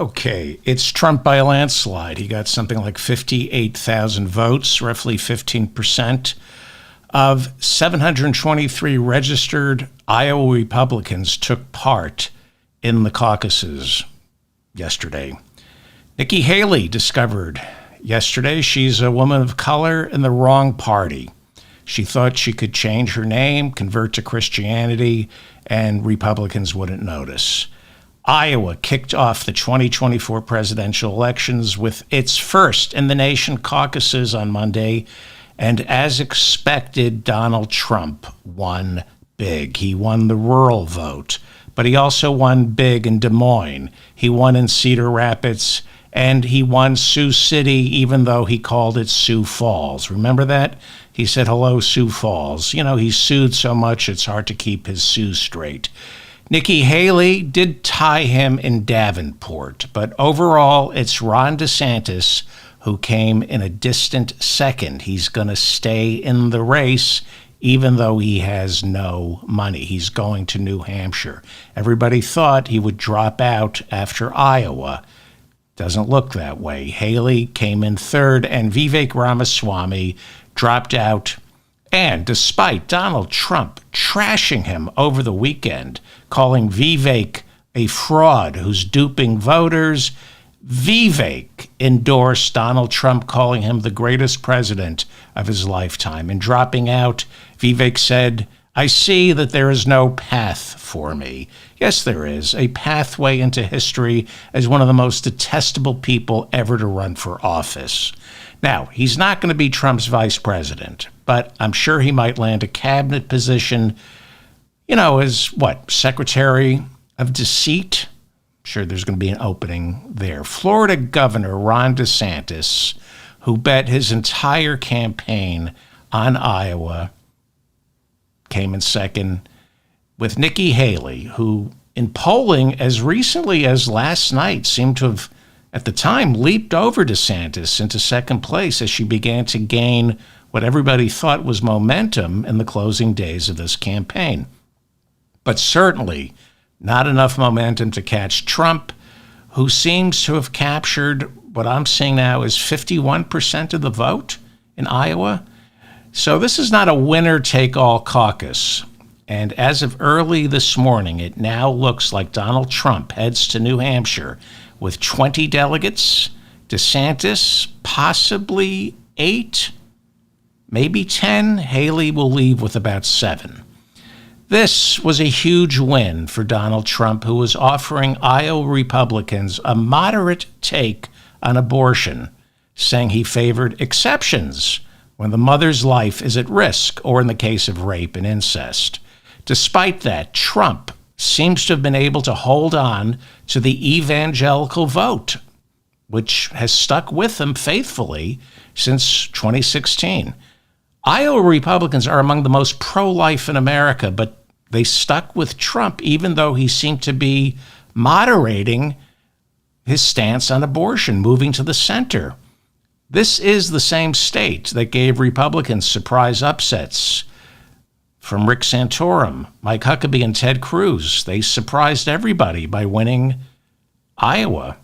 Okay, it's Trump by a landslide. He got something like 58,000 votes, roughly 15%. Of 723 registered Iowa Republicans took part in the caucuses yesterday. Nikki Haley discovered yesterday she's a woman of color in the wrong party. She thought she could change her name, convert to Christianity, and Republicans wouldn't notice. Iowa kicked off the 2024 presidential elections with its first in the nation caucuses on Monday, and as expected, Donald Trump won big. He won the rural vote, but he also won big in Des Moines. He won in Cedar Rapids, and he won Sioux City, even though he called it Sioux Falls. Remember that? He said, hello, Sioux Falls. You know, he sued so much it's hard to keep his Sioux straight. Nikki Haley did tie him in Davenport, but overall, it's Ron DeSantis who came in a distant second. He's going to stay in the race, even though he has no money. He's going to New Hampshire. Everybody thought he would drop out after Iowa. Doesn't look that way. Haley came in third, and Vivek Ramaswamy dropped out. And despite Donald Trump trashing him over the weekend, calling Vivek a fraud who's duping voters, Vivek endorsed Donald Trump, calling him the greatest president of his lifetime. And dropping out, Vivek said, I see that there is no path for me. Yes, there is a pathway into history as one of the most detestable people ever to run for office. Now, he's not going to be Trump's vice president, but I'm sure he might land a cabinet position, as Secretary of Deceit? I'm sure there's going to be an opening there. Florida Governor Ron DeSantis, who bet his entire campaign on Iowa, came in second with Nikki Haley, who in polling as recently as last night seemed to have, at the time, leaped over DeSantis into second place as she began to gain what everybody thought was momentum in the closing days of this campaign. But certainly not enough momentum to catch Trump, who seems to have captured what I'm seeing now is 51% of the vote in Iowa. So this is not a winner-take-all caucus. And as of early this morning, it now looks like Donald Trump heads to New Hampshire with 20 delegates, DeSantis possibly 8, maybe 10. Haley will leave with about 7. This was a huge win for Donald Trump, who was offering Iowa Republicans a moderate take on abortion, saying he favored exceptions when the mother's life is at risk, or in the case of rape and incest. Despite that, Trump seems to have been able to hold on to the evangelical vote, which has stuck with him faithfully since 2016. Iowa Republicans are among the most pro-life in America, but they stuck with Trump even though he seemed to be moderating his stance on abortion, moving to the center. This is the same state that gave Republicans surprise upsets from Rick Santorum, Mike Huckabee, and Ted Cruz. They surprised everybody by winning Iowa.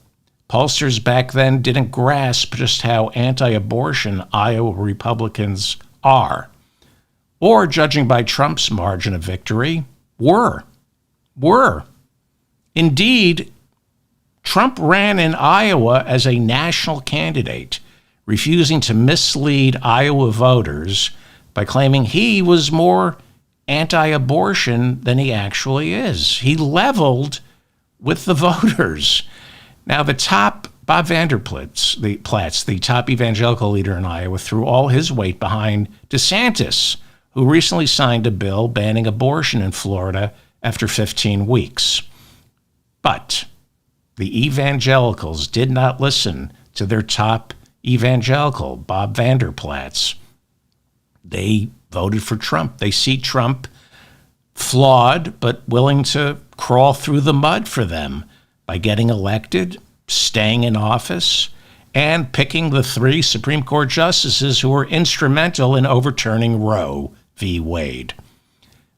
Pollsters back then didn't grasp just how anti-abortion Iowa Republicans are, or, judging by Trump's margin of victory, were. Indeed, Trump ran in Iowa as a national candidate, refusing to mislead Iowa voters by claiming he was more anti-abortion than he actually is. He leveled with the voters. Now, the top, Bob Vanderplatz, the top evangelical leader in Iowa, threw all his weight behind DeSantis, who recently signed a bill banning abortion in Florida after 15 weeks. But the Evangelicals did not listen to their top evangelical, Bob Vanderplatz. They voted for Trump. They see Trump flawed, but willing to crawl through the mud for them by getting elected, staying in office, and picking the 3 Supreme Court justices who were instrumental in overturning Roe v. Wade.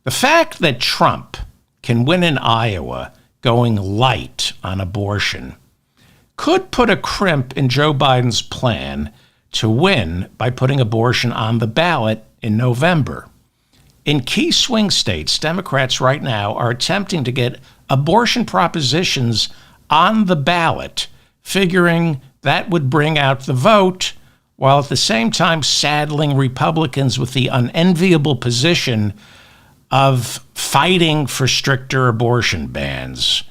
The fact that Trump can win in Iowa going light on abortion could put a crimp in Joe Biden's plan to win by putting abortion on the ballot in November. In key swing states, Democrats right now are attempting to get abortion propositions on the ballot, figuring that would bring out the vote, while at the same time saddling Republicans with the unenviable position of fighting for stricter abortion bans.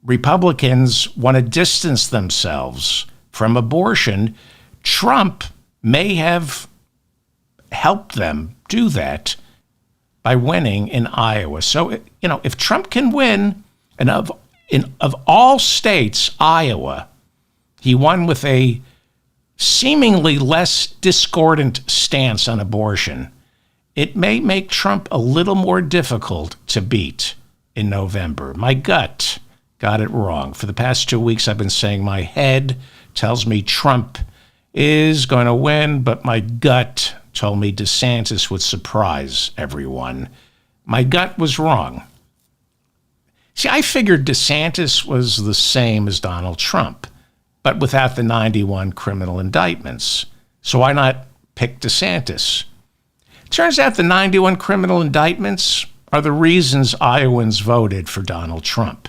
Republicans want to distance themselves from abortion. Trump may have helped them do that by winning in Iowa. So, if Trump can win, and of all states, Iowa, he won with a seemingly less discordant stance on abortion, it may make Trump a little more difficult to beat in November. My gut got it wrong. For the past 2 weeks, I've been saying my head tells me Trump is going to win, but my gut told me DeSantis would surprise everyone. My gut was wrong. See, I figured DeSantis was the same as Donald Trump, but without the 91 criminal indictments. So why not pick DeSantis? Turns out the 91 criminal indictments are the reasons Iowans voted for Donald Trump.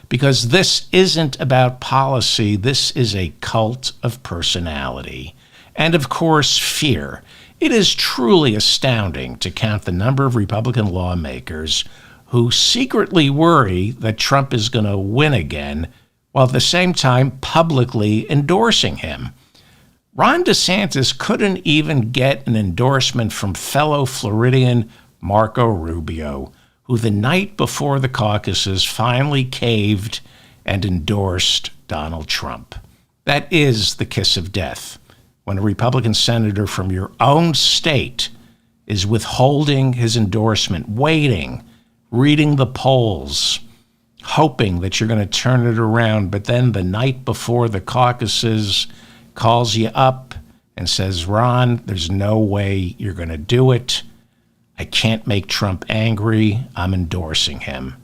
Because this isn't about policy, this is a cult of personality. And of course, fear. It is truly astounding to count the number of Republican lawmakers who secretly worry that Trump is going to win again, while at the same time publicly endorsing him. Ron DeSantis couldn't even get an endorsement from fellow Floridian Marco Rubio, who the night before the caucuses finally caved and endorsed Donald Trump. That is the kiss of death, when a Republican senator from your own state is withholding his endorsement, waiting, reading the polls, hoping that you're going to turn it around, but then the night before the caucuses calls you up and says, Ron, there's no way you're going to do it. I can't make Trump angry. I'm endorsing him.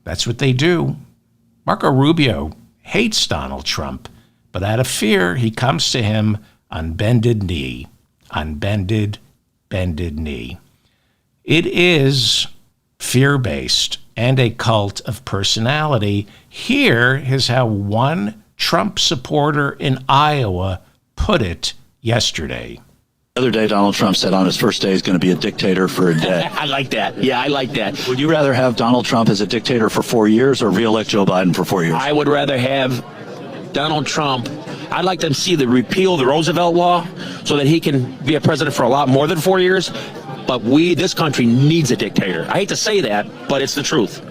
That's what they do. Marco Rubio hates Donald Trump, but out of fear, he comes to him on bended knee, on bended knee. It is fear-based and a cult of personality. Here is how one Trump supporter in Iowa put it yesterday. The other day, Donald Trump said on his first day he's going to be a dictator for a day. I like that. Yeah, I like that. Would you rather have Donald Trump as a dictator for 4 years or re-elect Joe Biden for 4 years? I would rather have Donald Trump. I'd like to see the repeal the Roosevelt law so that he can be a president for a lot more than 4 years. But this country needs a dictator. I hate to say that, but it's the truth.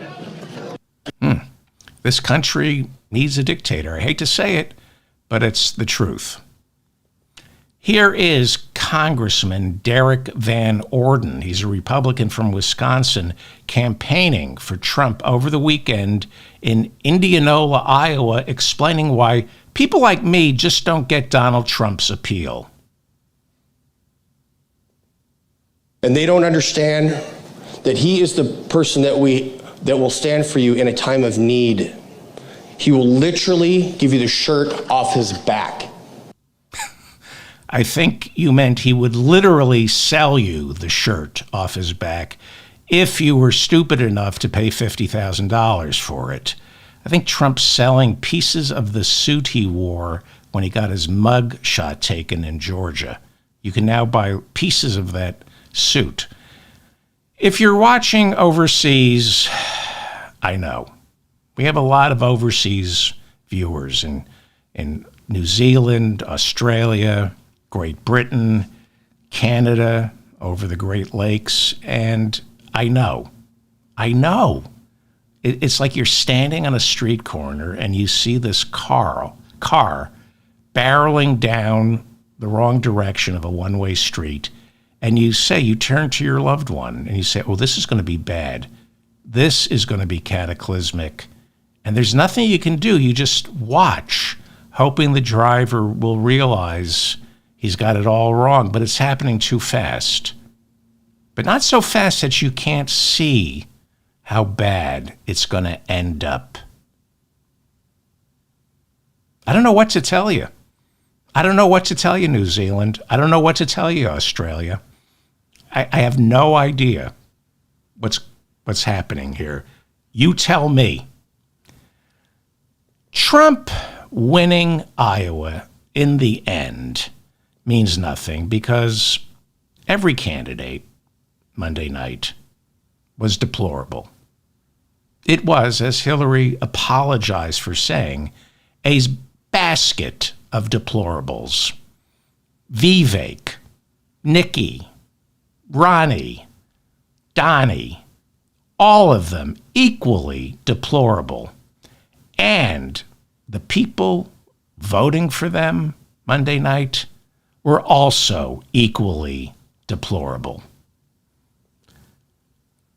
This country needs a dictator. I hate to say it, but it's the truth. Here is Congressman Derek Van Orden. He's a Republican from Wisconsin, campaigning for Trump over the weekend in Indianola, Iowa, explaining why people like me just don't get Donald Trump's appeal. And they don't understand that he is the person that will stand for you in a time of need. He will literally give you the shirt off his back. I think you meant he would literally sell you the shirt off his back if you were stupid enough to pay $50,000 for it. I think Trump's selling pieces of the suit he wore when he got his mug shot taken in Georgia. You can now buy pieces of that suit. If you're watching overseas, I know. We have a lot of overseas viewers in New Zealand, Australia, Great Britain, Canada, over the Great Lakes, and I know. It's like you're standing on a street corner and you see this car barreling down the wrong direction of a one-way street, and you turn to your loved one and you say, oh, this is going to be bad. This is going to be cataclysmic. And there's nothing you can do. You just watch, hoping the driver will realize he's got it all wrong, but it's happening too fast. But not so fast that you can't see how bad it's going to end up. I don't know what to tell you. I don't know what to tell you, New Zealand. I don't know what to tell you, Australia. I have no idea what's happening here. You tell me. Trump winning Iowa in the end means nothing because every candidate Monday night was deplorable. It was, as Hillary apologized for saying, a basket of deplorables. Vivek, Nikki, Ronnie, Donnie, all of them equally deplorable. And the people voting for them Monday night were also equally deplorable.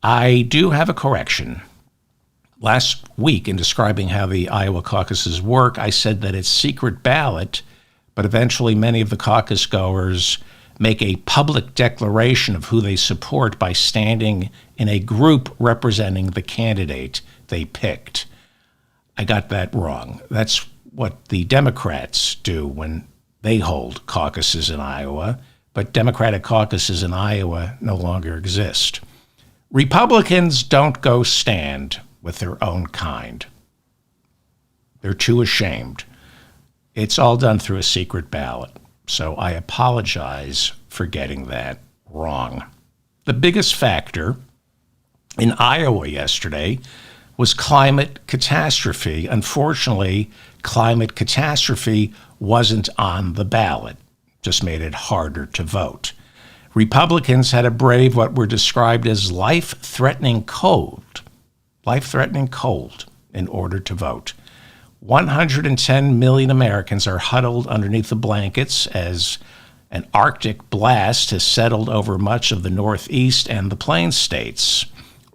I do have a correction. Last week, in describing how the Iowa caucuses work, I said that it's secret ballot, but eventually many of the caucus goers make a public declaration of who they support by standing in a group representing the candidate they picked. I got that wrong. That's what the Democrats do when they hold caucuses in Iowa, but Democratic caucuses in Iowa no longer exist. Republicans don't go stand with their own kind. They're too ashamed. It's all done through a secret ballot. So I apologize for getting that wrong. The biggest factor in Iowa yesterday was climate catastrophe. Unfortunately, climate catastrophe wasn't on the ballot, just made it harder to vote. Republicans had to brave what were described as life-threatening cold in order to vote. 110 million Americans are huddled underneath the blankets as an Arctic blast has settled over much of the Northeast and the Plains states.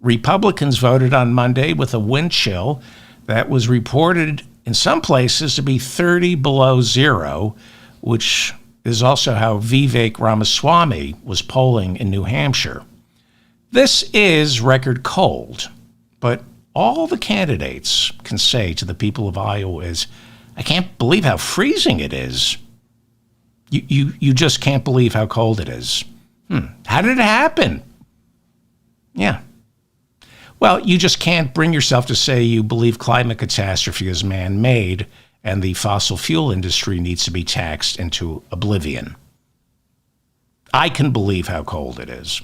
Republicans voted on Monday with a wind chill that was reported in some places to be 30 below zero, which is also how Vivek Ramaswamy was polling in New Hampshire. This is record cold, but all the candidates can say to the people of Iowa is, I can't believe how freezing it is. You just can't believe how cold it is. How did it happen? Yeah. Well, you just can't bring yourself to say you believe climate catastrophe is man-made and the fossil fuel industry needs to be taxed into oblivion. I can believe how cold it is.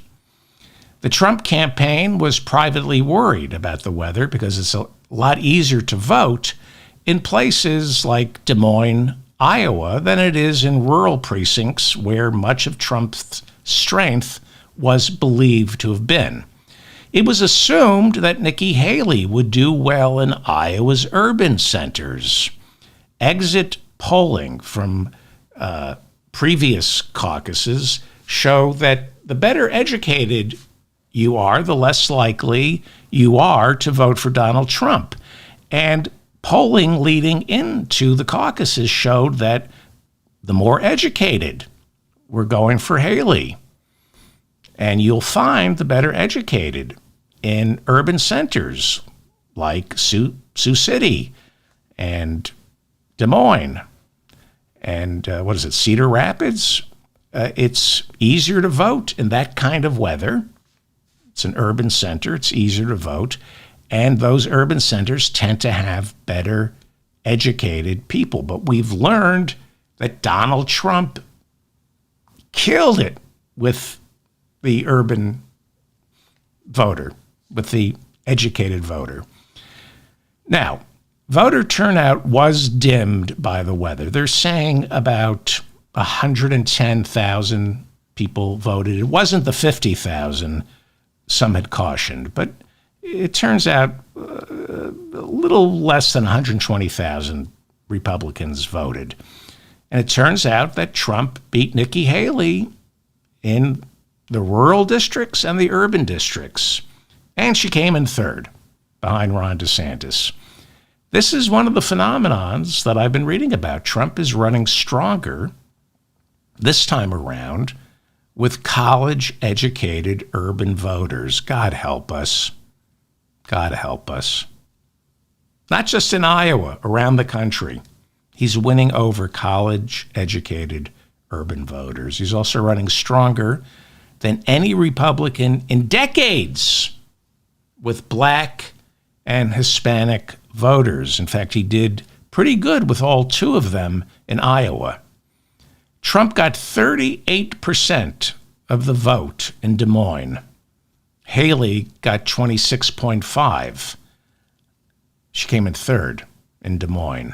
The Trump campaign was privately worried about the weather because it's a lot easier to vote in places like Des Moines, Iowa, than it is in rural precincts where much of Trump's strength was believed to have been. It was assumed that Nikki Haley would do well in Iowa's urban centers. Exit polling from previous caucuses show that the better educated you are, the less likely you are to vote for Donald Trump. And polling leading into the caucuses showed that the more educated were going for Haley. And you'll find the better educated in urban centers like Sioux City and Des Moines and Cedar Rapids. It's easier to vote in that kind of weather. It's an urban center. It's easier to vote. And those urban centers tend to have better educated people. But we've learned that Donald Trump killed it with the urban voter, with the educated voter. Now, voter turnout was dimmed by the weather. They're saying about 110,000 people voted. It wasn't the 50,000 some had cautioned, but it turns out a little less than 120,000 Republicans voted. And it turns out that Trump beat Nikki Haley in the rural districts and the urban districts. And she came in third behind Ron DeSantis. This is one of the phenomenons that I've been reading about. Trump is running stronger this time around with college-educated urban voters. God help us. God help us. Not just in Iowa, around the country. He's winning over college-educated urban voters. He's also running stronger than any Republican in decades with black and Hispanic voters. In fact, he did pretty good with all two of them in Iowa. Trump got 38% of the vote in Des Moines. Haley got 26.5. She came in third in Des Moines.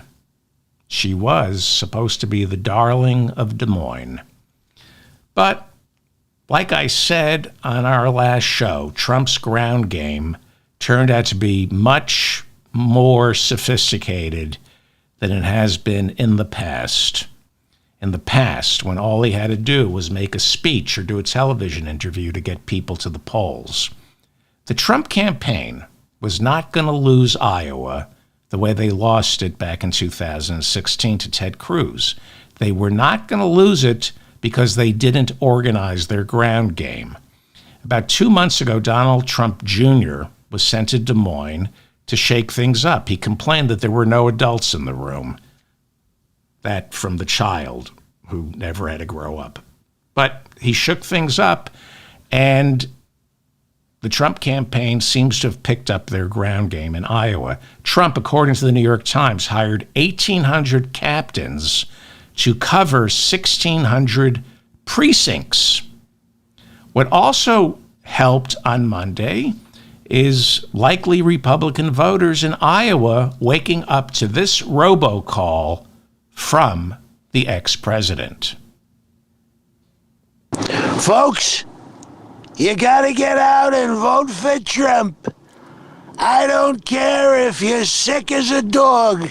She was supposed to be the darling of Des Moines. But like I said on our last show, Trump's ground game turned out to be much more sophisticated than it has been in the past. In the past, when all he had to do was make a speech or do a television interview to get people to the polls. The Trump campaign was not going to lose Iowa the way they lost it back in 2016 to Ted Cruz. They were not going to lose it because they didn't organize their ground game. About 2 months ago, Donald Trump Jr. was sent to Des Moines to shake things up. He complained that there were no adults in the room. That from the child who never had to grow up. But he shook things up, and the Trump campaign seems to have picked up their ground game in Iowa. Trump, according to the New York Times, hired 1,800 captains to cover 1,600 precincts. What also helped on Monday is likely Republican voters in Iowa waking up to this robocall from the ex-president. Folks, you gotta get out and vote for Trump. I don't care if you're sick as a dog.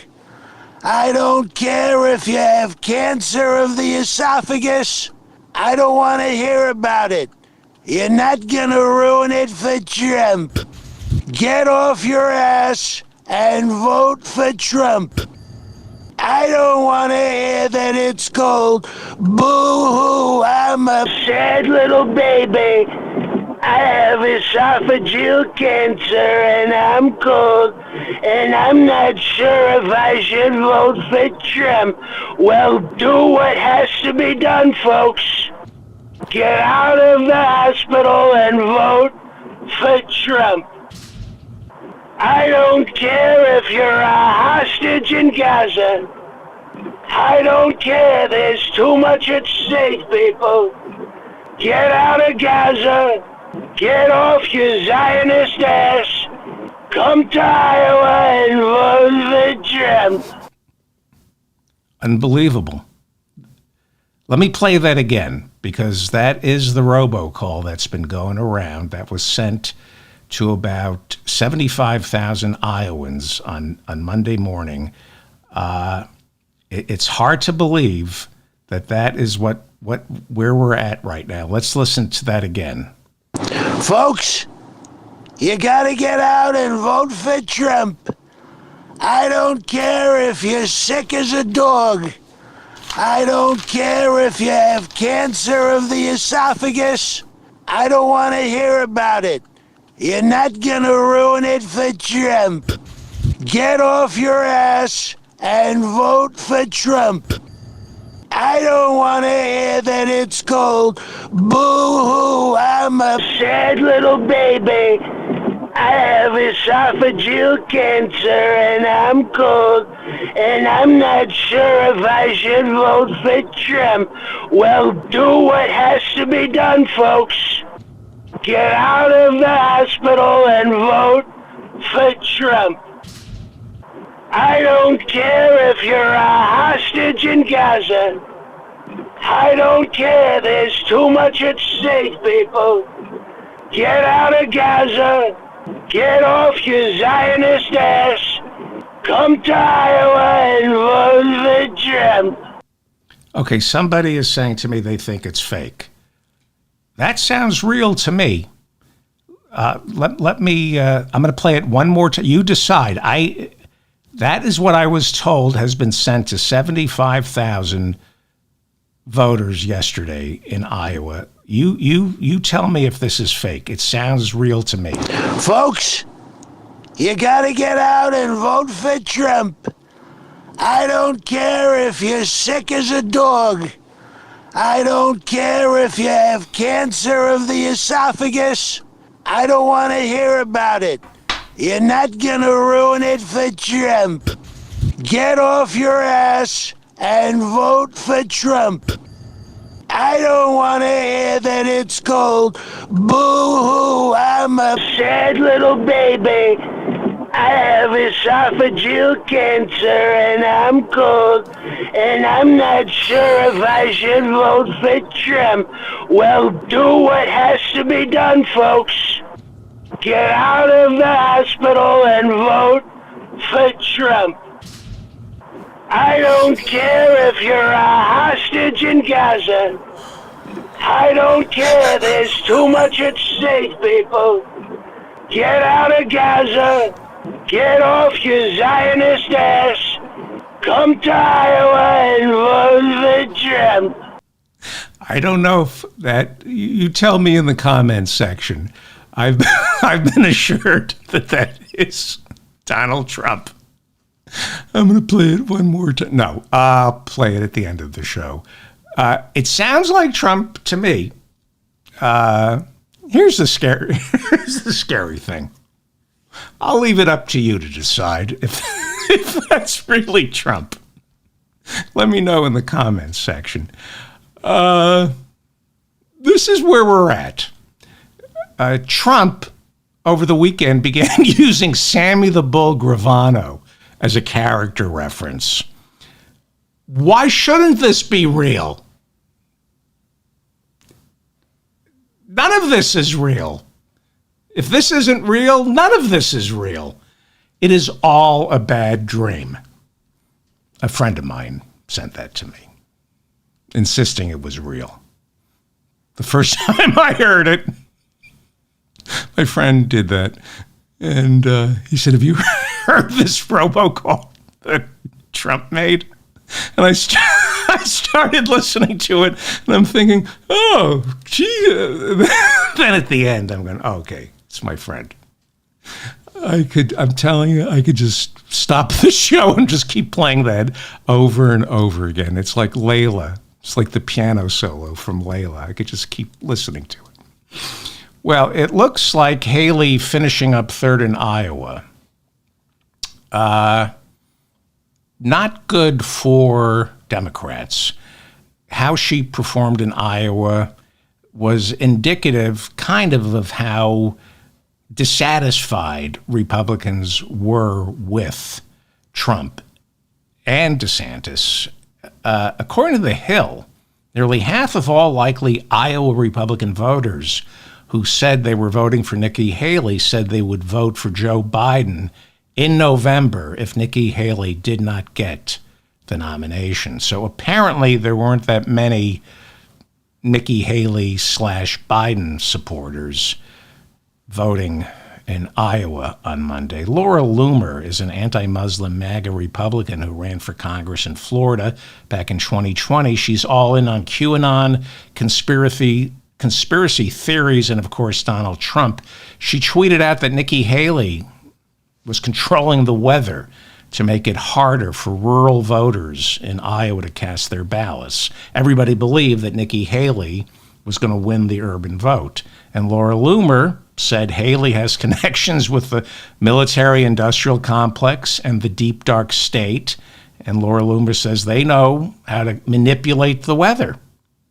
I don't care if you have cancer of the esophagus. I don't want to hear about it. You're not gonna ruin it for Trump. Get off your ass and vote for Trump. I don't want to hear that it's cold. Boo-hoo, I'm a sad little baby. I have esophageal cancer and I'm cold. And I'm not sure if I should vote for Trump. Well, do what has to be done, folks. Get out of the hospital and vote for Trump. I don't care if you're a hostage in Gaza. I don't care. There's too much at stake, people. Get out of Gaza. Get off your Zionist ass. Come to Iowa and vote for Trump. Unbelievable. Let me play that again, because that is the robocall that's been going around that was sent to about 75,000 Iowans on Monday morning. It's hard to believe that is where we're at right now. Let's listen to that again. Folks, you gotta get out and vote for Trump. I don't care if you're sick as a dog. I don't care if you have cancer of the esophagus. I don't want to hear about it. You're not gonna ruin it for Trump. Get off your ass and vote for Trump. I don't want to hear that it's cold. Boo-hoo, I'm a sad little baby. I have esophageal cancer and I'm cold. And I'm not sure if I should vote for Trump. Well, do what has to be done, folks. Get out of the hospital and vote for Trump. I don't care if you're a hostage in Gaza. I don't care. There's too much at stake, people. Get out of Gaza. Get off your Zionist ass. Come to Iowa and vote for Trump. Okay, somebody is saying to me they think it's fake. That sounds real to me. Let me. I'm going to play it one more time. You decide. That is what I was told has been sent to 75,000 voters yesterday in Iowa. You tell me if this is fake. It sounds real to me. Folks, you gotta get out and vote for Trump. I don't care if you're sick as a dog. I don't care if you have cancer of the esophagus. I don't want to hear about it. You're not gonna ruin it for Trump. Get off your ass and vote for Trump. I don't want to hear that it's cold. Boo-hoo, I'm a sad little baby. I have esophageal cancer and I'm cold. And I'm not sure if I should vote for Trump. Well, do what has to be done, folks. Get out of the hospital and vote for Trump. I don't care if you're a hostage in Gaza. I don't care. There's too much at stake, people. Get out of Gaza. Get off your Zionist ass. Come to Iowa and vote for Trump. I don't know if that, you tell me in the comments section. I've been assured that is Donald Trump. I'm going to play it one more time. No, I'll play it at the end of the show. It sounds like Trump to me. Here's the scary thing. I'll leave it up to you to decide if that's really Trump. Let me know in the comments section. This is where we're at. Trump, over the weekend, began using Sammy the Bull Gravano as a character reference. Why shouldn't this be real? None of this is real. If this isn't real, none of this is real. It is all a bad dream. A friend of mine sent that to me, insisting it was real. The first time I heard it, my friend did that. And he said, have you heard this robocall that Trump made? And I started listening to it, and I'm thinking, oh, gee. Then at the end, I'm going, oh, okay, it's my friend. I'm telling you, I could just stop the show and just keep playing that over and over again. It's like Layla. It's like the piano solo from Layla. I could just keep listening to it. Well, it looks like Haley finishing up third in Iowa. Not good for Democrats. How she performed in Iowa was indicative kind of how dissatisfied Republicans were with Trump and DeSantis. According to The Hill, nearly half of all likely Iowa Republican voters who said they were voting for Nikki Haley said they would vote for Joe Biden in November if Nikki Haley did not get the nomination. So apparently there weren't that many Nikki Haley / Biden supporters voting in Iowa on Monday. Laura Loomer is an anti-Muslim MAGA Republican who ran for Congress in Florida back in 2020. She's all in on QAnon, conspiracy theories, and of course, Donald Trump. She tweeted out that Nikki Haley was controlling the weather to make it harder for rural voters in Iowa to cast their ballots. Everybody believed that Nikki Haley was going to win the urban vote. And Laura Loomer said Haley has connections with the military-industrial complex and the deep, dark state. And Laura Loomer says they know how to manipulate the weather.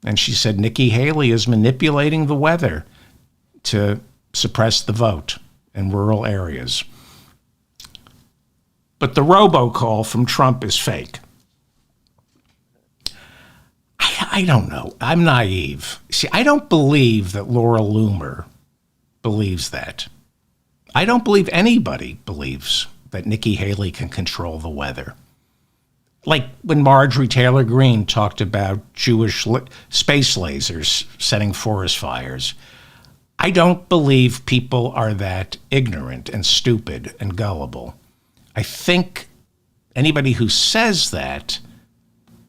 And she said Nikki Haley is manipulating the weather to suppress the vote in rural areas. But the robocall from Trump is fake. I don't know. I'm naive. See, I don't believe that Laura Loomer believes that. I don't believe anybody believes that Nikki Haley can control the weather. Like when Marjorie Taylor Greene talked about Jewish space lasers setting forest fires. I don't believe people are that ignorant and stupid and gullible. I think anybody who says that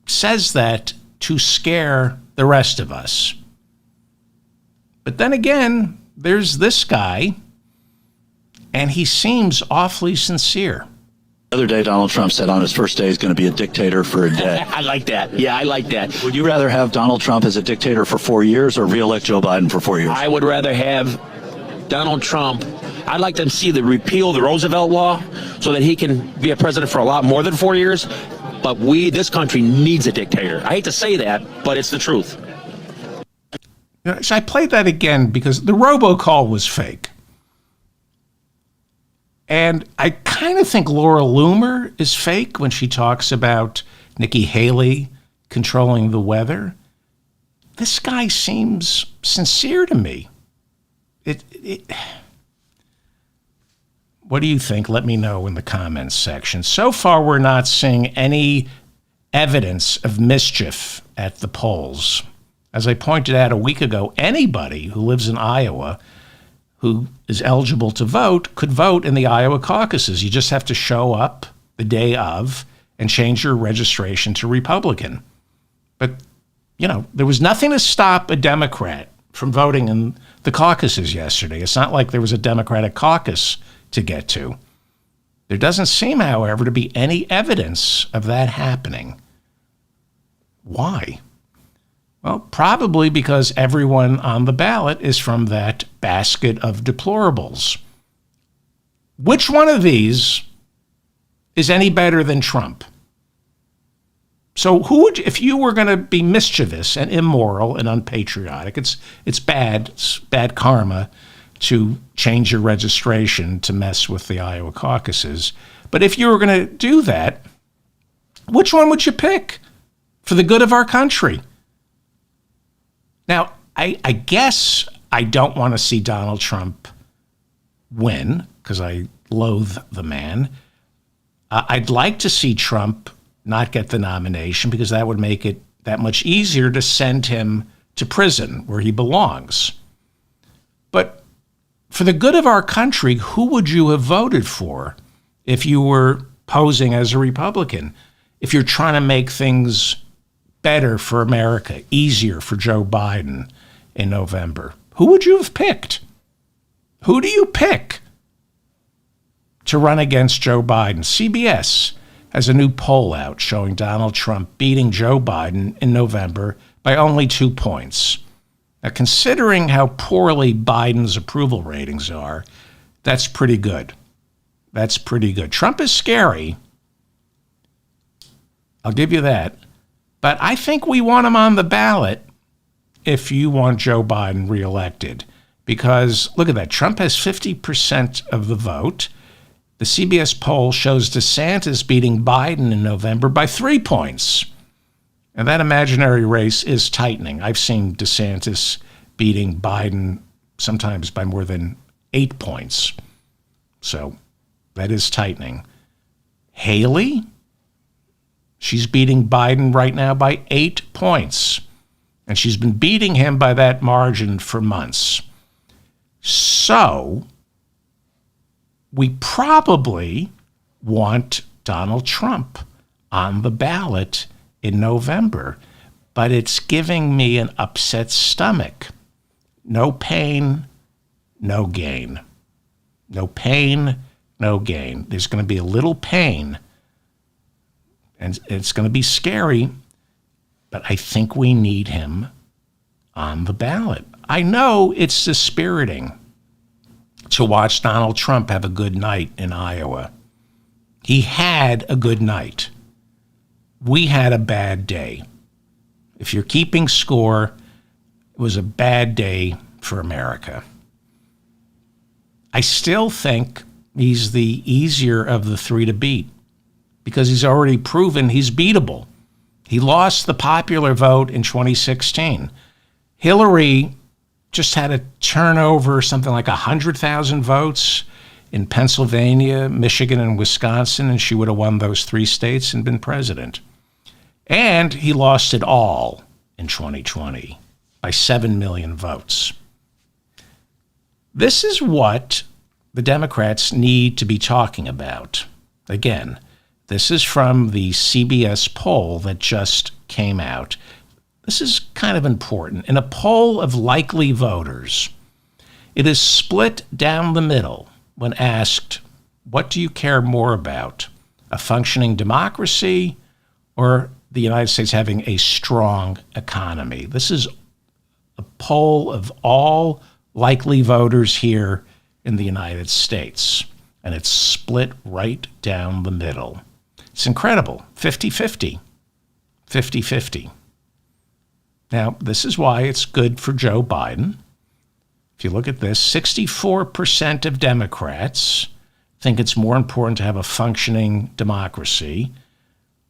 to scare the rest of us. But then again, there's this guy, and he seems awfully sincere. The other day, Donald Trump said on his first day he's going to be a dictator for a day. I like that. Yeah, I like that. Would you rather have Donald Trump as a dictator for 4 years or re-elect Joe Biden for 4 years? I would rather have Donald Trump. I'd like them to see the repeal the Roosevelt law so that he can be a president for a lot more than 4 years. But this country needs a dictator. I hate to say that, but it's the truth. So I played that again because the robocall was fake. And I kind of think Laura Loomer is fake when she talks about Nikki Haley controlling the weather. This guy seems sincere to me. What do you think? Let me know in the comments section. So far, we're not seeing any evidence of mischief at the polls. As I pointed out a week ago, anybody who lives in Iowa who is eligible to vote could vote in the Iowa caucuses. You just have to show up the day of and change your registration to Republican. But, there was nothing to stop a Democrat from voting in the caucuses yesterday. It's not like there was a Democratic caucus to get to. There doesn't seem, however, to be any evidence of that happening. Why? Well, probably because everyone on the ballot is from that basket of deplorables. Which one of these is any better than Trump? So if you were going to be mischievous and immoral and unpatriotic, it's bad karma to change your registration to mess with the Iowa caucuses. But if you were going to do that, which one would you pick for the good of our country? Now, I guess I don't want to see Donald Trump win because I loathe the man. I'd like to see Trump not get the nomination because that would make it that much easier to send him to prison where he belongs. But for the good of our country, who would you have voted for if you were posing as a Republican? If you're trying to make things better for America, easier for Joe Biden in November, who would you have picked? Who do you pick to run against Joe Biden? CBS has a new poll out showing Donald Trump beating Joe Biden in November by only 2 points. Now, considering how poorly Biden's approval ratings are, that's pretty good. That's pretty good. Trump is scary. I'll give you that. But I think we want him on the ballot if you want Joe Biden reelected. Because look at that. Trump has 50% of the vote. The CBS poll shows DeSantis beating Biden in November by 3 points. And that imaginary race is tightening. I've seen DeSantis beating Biden sometimes by more than 8 points. So that is tightening. Haley, she's beating Biden right now by 8 points. And she's been beating him by that margin for months. So we probably want Donald Trump on the ballot in November, but it's giving me an upset stomach. No pain, no gain. No pain, no gain. There's going to be a little pain, and it's going to be scary, but I think we need him on the ballot. I know it's dispiriting to watch Donald Trump have a good night in Iowa. He had a good night. We had a bad day. If you're keeping score, it was a bad day for America. I still think he's the easier of the three to beat because he's already proven he's beatable. He lost the popular vote in 2016. Hillary just had to turn over something like 100,000 votes in Pennsylvania, Michigan, and Wisconsin, and she would have won those 3 states and been president. And he lost it all in 2020 by 7 million votes. This is what the Democrats need to be talking about. Again, this is from the CBS poll that just came out. This is kind of important. In a poll of likely voters, it is split down the middle when asked, what do you care more about, a functioning democracy or the United States having a strong economy? This is a poll of all likely voters here in the United States, and it's split right down the middle. It's incredible. 50-50. 50-50. Now, this is why it's good for Joe Biden. If you look at this, 64% of Democrats think it's more important to have a functioning democracy,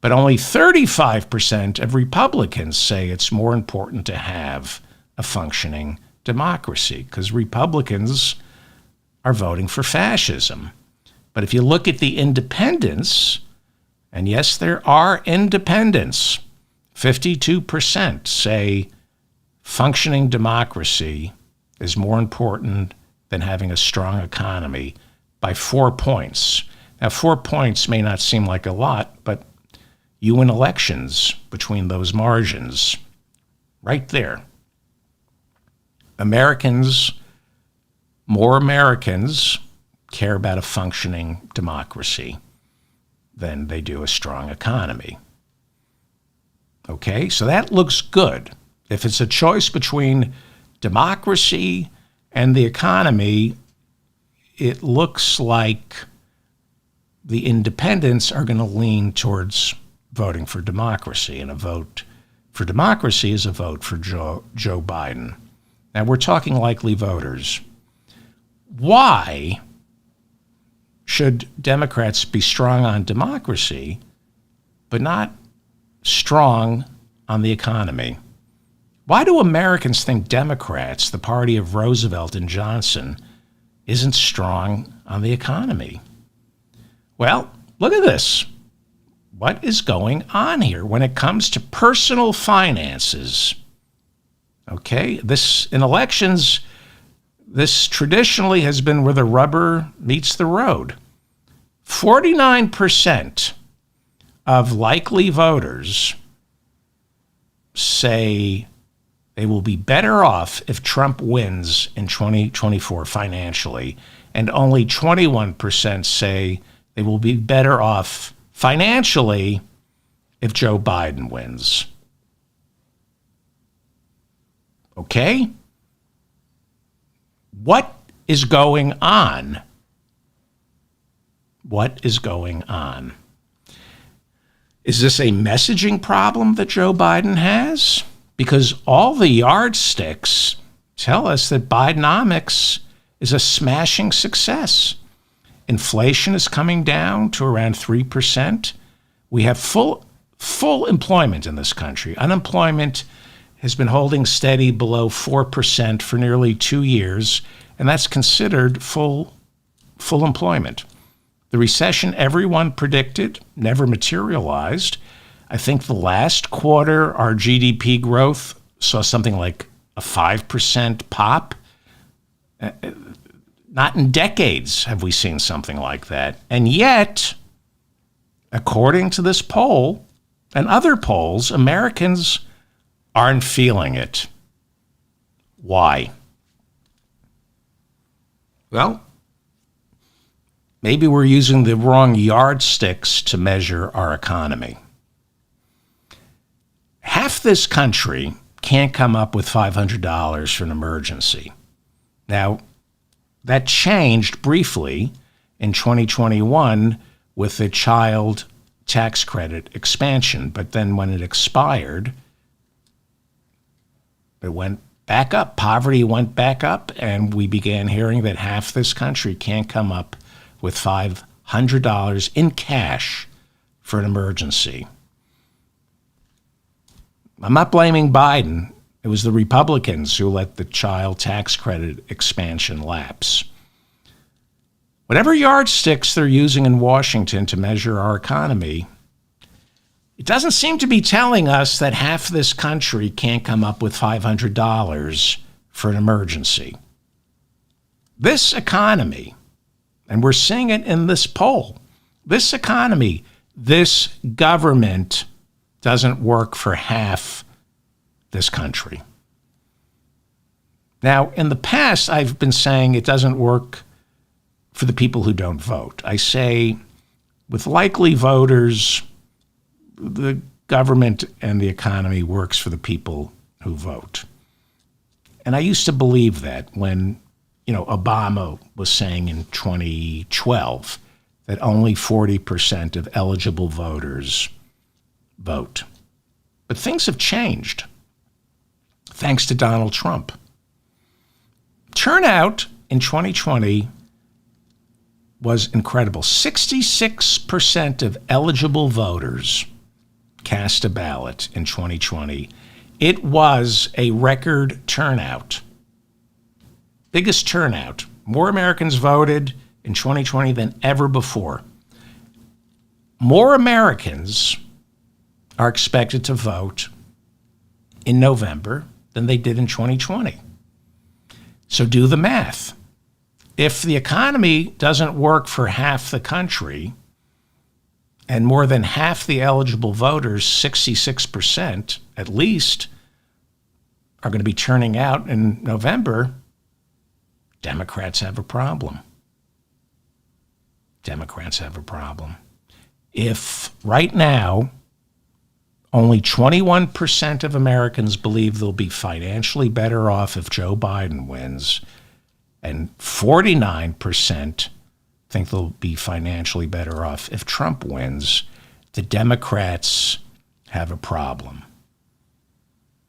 but only 35% of Republicans say it's more important to have a functioning democracy because Republicans are voting for fascism. But if you look at the independents, and yes, there are independents, 52% say functioning democracy is more important than having a strong economy by 4 points. Now, 4 points may not seem like a lot, but you win elections between those margins. Right there. More Americans care about a functioning democracy than they do a strong economy. Okay, so that looks good. If it's a choice between democracy and the economy, it looks like the independents are going to lean towards voting for democracy, and a vote for democracy is a vote for Joe Biden. Now, we're talking likely voters. Why should Democrats be strong on democracy, but not strong on the economy? Why do Americans think Democrats, the party of Roosevelt and Johnson, isn't strong on the economy? Well, look at this. What is going on here when it comes to personal finances? Okay, in elections, this traditionally has been where the rubber meets the road. 49% of likely voters say they will be better off if Trump wins in 2024 financially, and only 21% say they will be better off financially if Joe Biden wins. Okay? What is going on? What is going on? Is this a messaging problem that Joe Biden has? Because all the yardsticks tell us that Bidenomics is a smashing success. Inflation is coming down to around 3%. We have full employment in this country. Unemployment has been holding steady below 4% for nearly 2 years, and that's considered full employment. The recession everyone predicted never materialized. I think the last quarter, our GDP growth saw something like a 5% pop. Not in decades have we seen something like that. And yet, according to this poll and other polls, Americans aren't feeling it. Why? Well, maybe we're using the wrong yardsticks to measure our economy. Half this country can't come up with $500 for an emergency. Now, that changed briefly in 2021 with the child tax credit expansion, but then when it expired, it went back up. Poverty went back up, and we began hearing that half this country can't come up with $500 in cash for an emergency. I'm not blaming Biden. It was the Republicans who let the child tax credit expansion lapse. Whatever yardsticks they're using in Washington to measure our economy, it doesn't seem to be telling us that half this country can't come up with $500 for an emergency. This economy, and we're seeing it in this poll, this economy, this government doesn't work for half this country. Now, in the past, I've been saying it doesn't work for the people who don't vote. I say with likely voters, the government and the economy works for the people who vote. And I used to believe that when, Obama was saying in 2012 that only 40% of eligible voters vote. But things have changed thanks to Donald Trump. Turnout in 2020 was incredible. 66% of eligible voters cast a ballot in 2020. It was a record turnout. Biggest turnout. More Americans voted in 2020 than ever before. More Americans are expected to vote in November than they did in 2020. So do the math. If the economy doesn't work for half the country, and more than half the eligible voters, 66% at least, are going to be turning out in November, Democrats have a problem. Democrats have a problem. If right now only 21% of Americans believe they'll be financially better off if Joe Biden wins, and 49% think they'll be financially better off if Trump wins, the Democrats have a problem.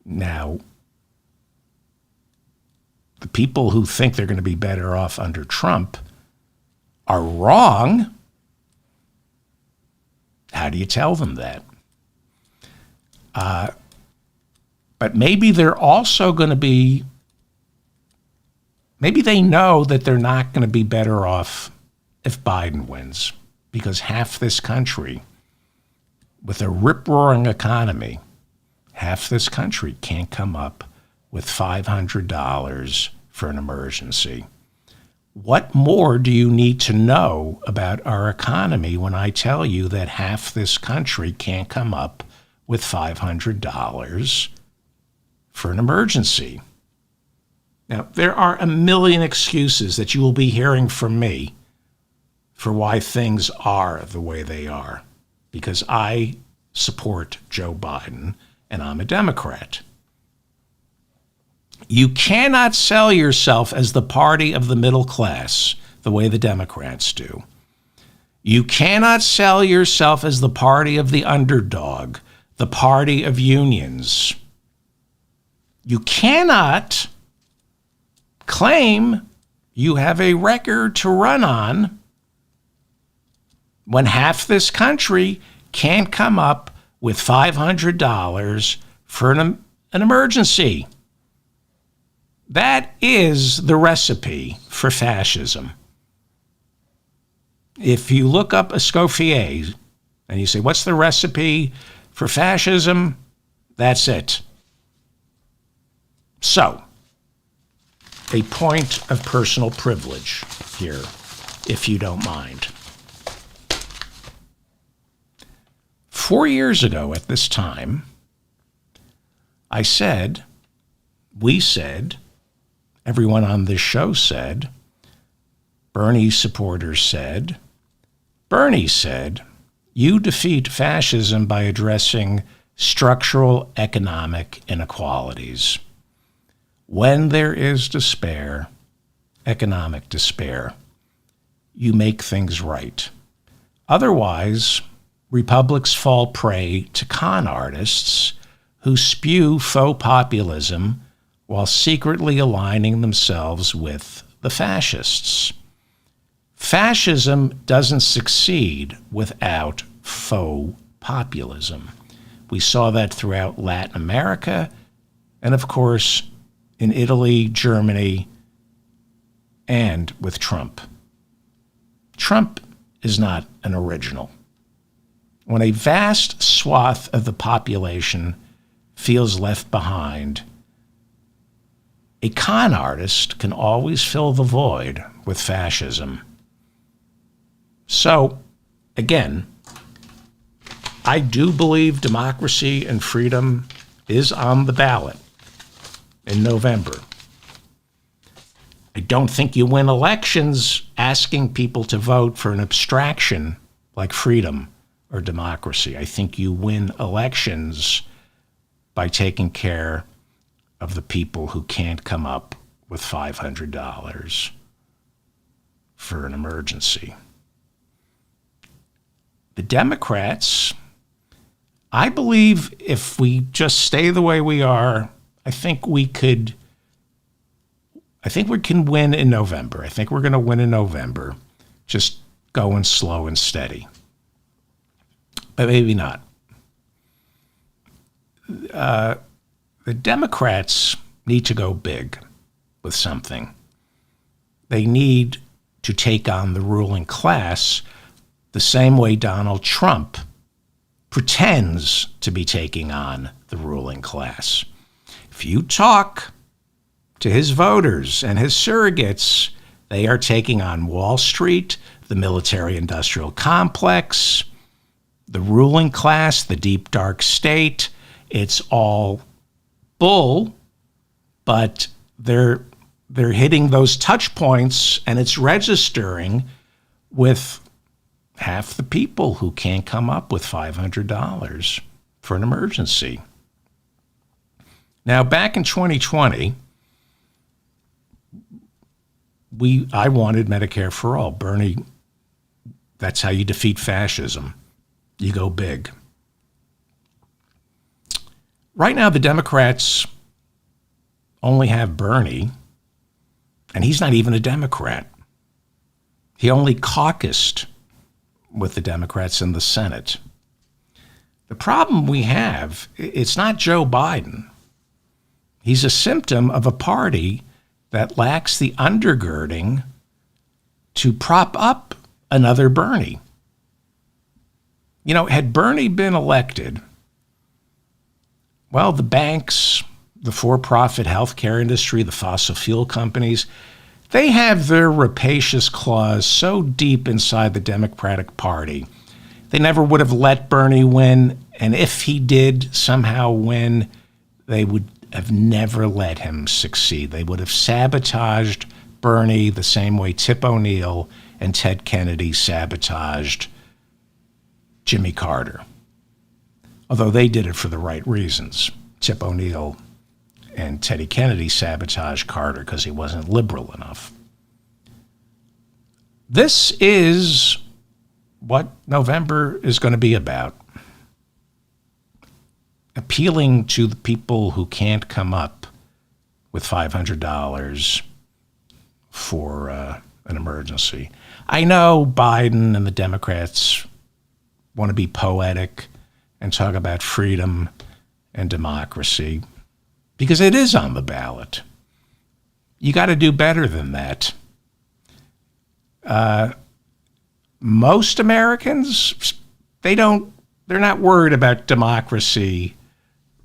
Now, the people who think they're going to be better off under Trump are wrong. How do you tell them that? But maybe they're also going to be, maybe they know that they're not going to be better off if Biden wins, because half this country, with a rip-roaring economy, half this country can't come up with $500 for an emergency. What more do you need to know about our economy when I tell you that half this country can't come up with $500 for an emergency? Now, there are a million excuses that you will be hearing from me for why things are the way they are, because I support Joe Biden and I'm a Democrat. You cannot sell yourself as the party of the middle class the way the Democrats do. You cannot sell yourself as the party of the underdog, the party of unions. You cannot claim you have a record to run on when half this country can't come up with $500 for an emergency. That is the recipe for fascism. If you look up Escoffier and you say, what's the recipe for fascism? That's it. So, a point of personal privilege here, if you don't mind. 4 years ago at this time, I said, we said, everyone on this show said, Bernie supporters said, Bernie said, you defeat fascism by addressing structural economic inequalities. When there is despair, economic despair, you make things right. Otherwise, republics fall prey to con artists who spew faux populism while secretly aligning themselves with the fascists. Fascism doesn't succeed without faux populism. We saw that throughout Latin America, and of course, in Italy, Germany, and with Trump. Trump is not an original. When a vast swath of the population feels left behind, a con artist can always fill the void with fascism. So, again, I do believe democracy and freedom is on the ballot in November. I don't think you win elections asking people to vote for an abstraction like freedom or democracy. I think you win elections by taking care of the people who can't come up with $500 for an emergency. The Democrats, I believe if we just stay the way we are, I think we can win in November. I think we're going to win in November, just going slow and steady. But maybe not. The Democrats need to go big with something. They need to take on the ruling class the same way Donald Trump pretends to be taking on the ruling class. If you talk to his voters and his surrogates, they are taking on Wall Street, the military-industrial complex, the ruling class, the deep, dark state. It's all bull, but they're hitting those touch points, and it's registering with half the people who can't come up with $500 for an emergency. Now, back in 2020, I wanted Medicare for all. Bernie, that's how you defeat fascism. You go big. Right now, the Democrats only have Bernie, and he's not even a Democrat. He only caucused with the Democrats in the Senate. The problem we have, it's not Joe Biden. He's a symptom of a party that lacks the undergirding to prop up another Bernie. You know, had Bernie been elected, well, the banks, the for-profit healthcare industry, the fossil fuel companies, they have their rapacious claws so deep inside the Democratic Party, they never would have let Bernie win. And if he did somehow win, they would have never let him succeed. They would have sabotaged Bernie the same way Tip O'Neill and Ted Kennedy sabotaged Jimmy Carter. Although they did it for the right reasons. Tip O'Neill and Teddy Kennedy sabotaged Carter because he wasn't liberal enough. This is what November is going to be about. Appealing to the people who can't come up with $500 for an emergency. I know Biden and the Democrats want to be poetic and talk about freedom and democracy, because it is on the ballot. You got to do better than that. Most Americans, they're not worried about democracy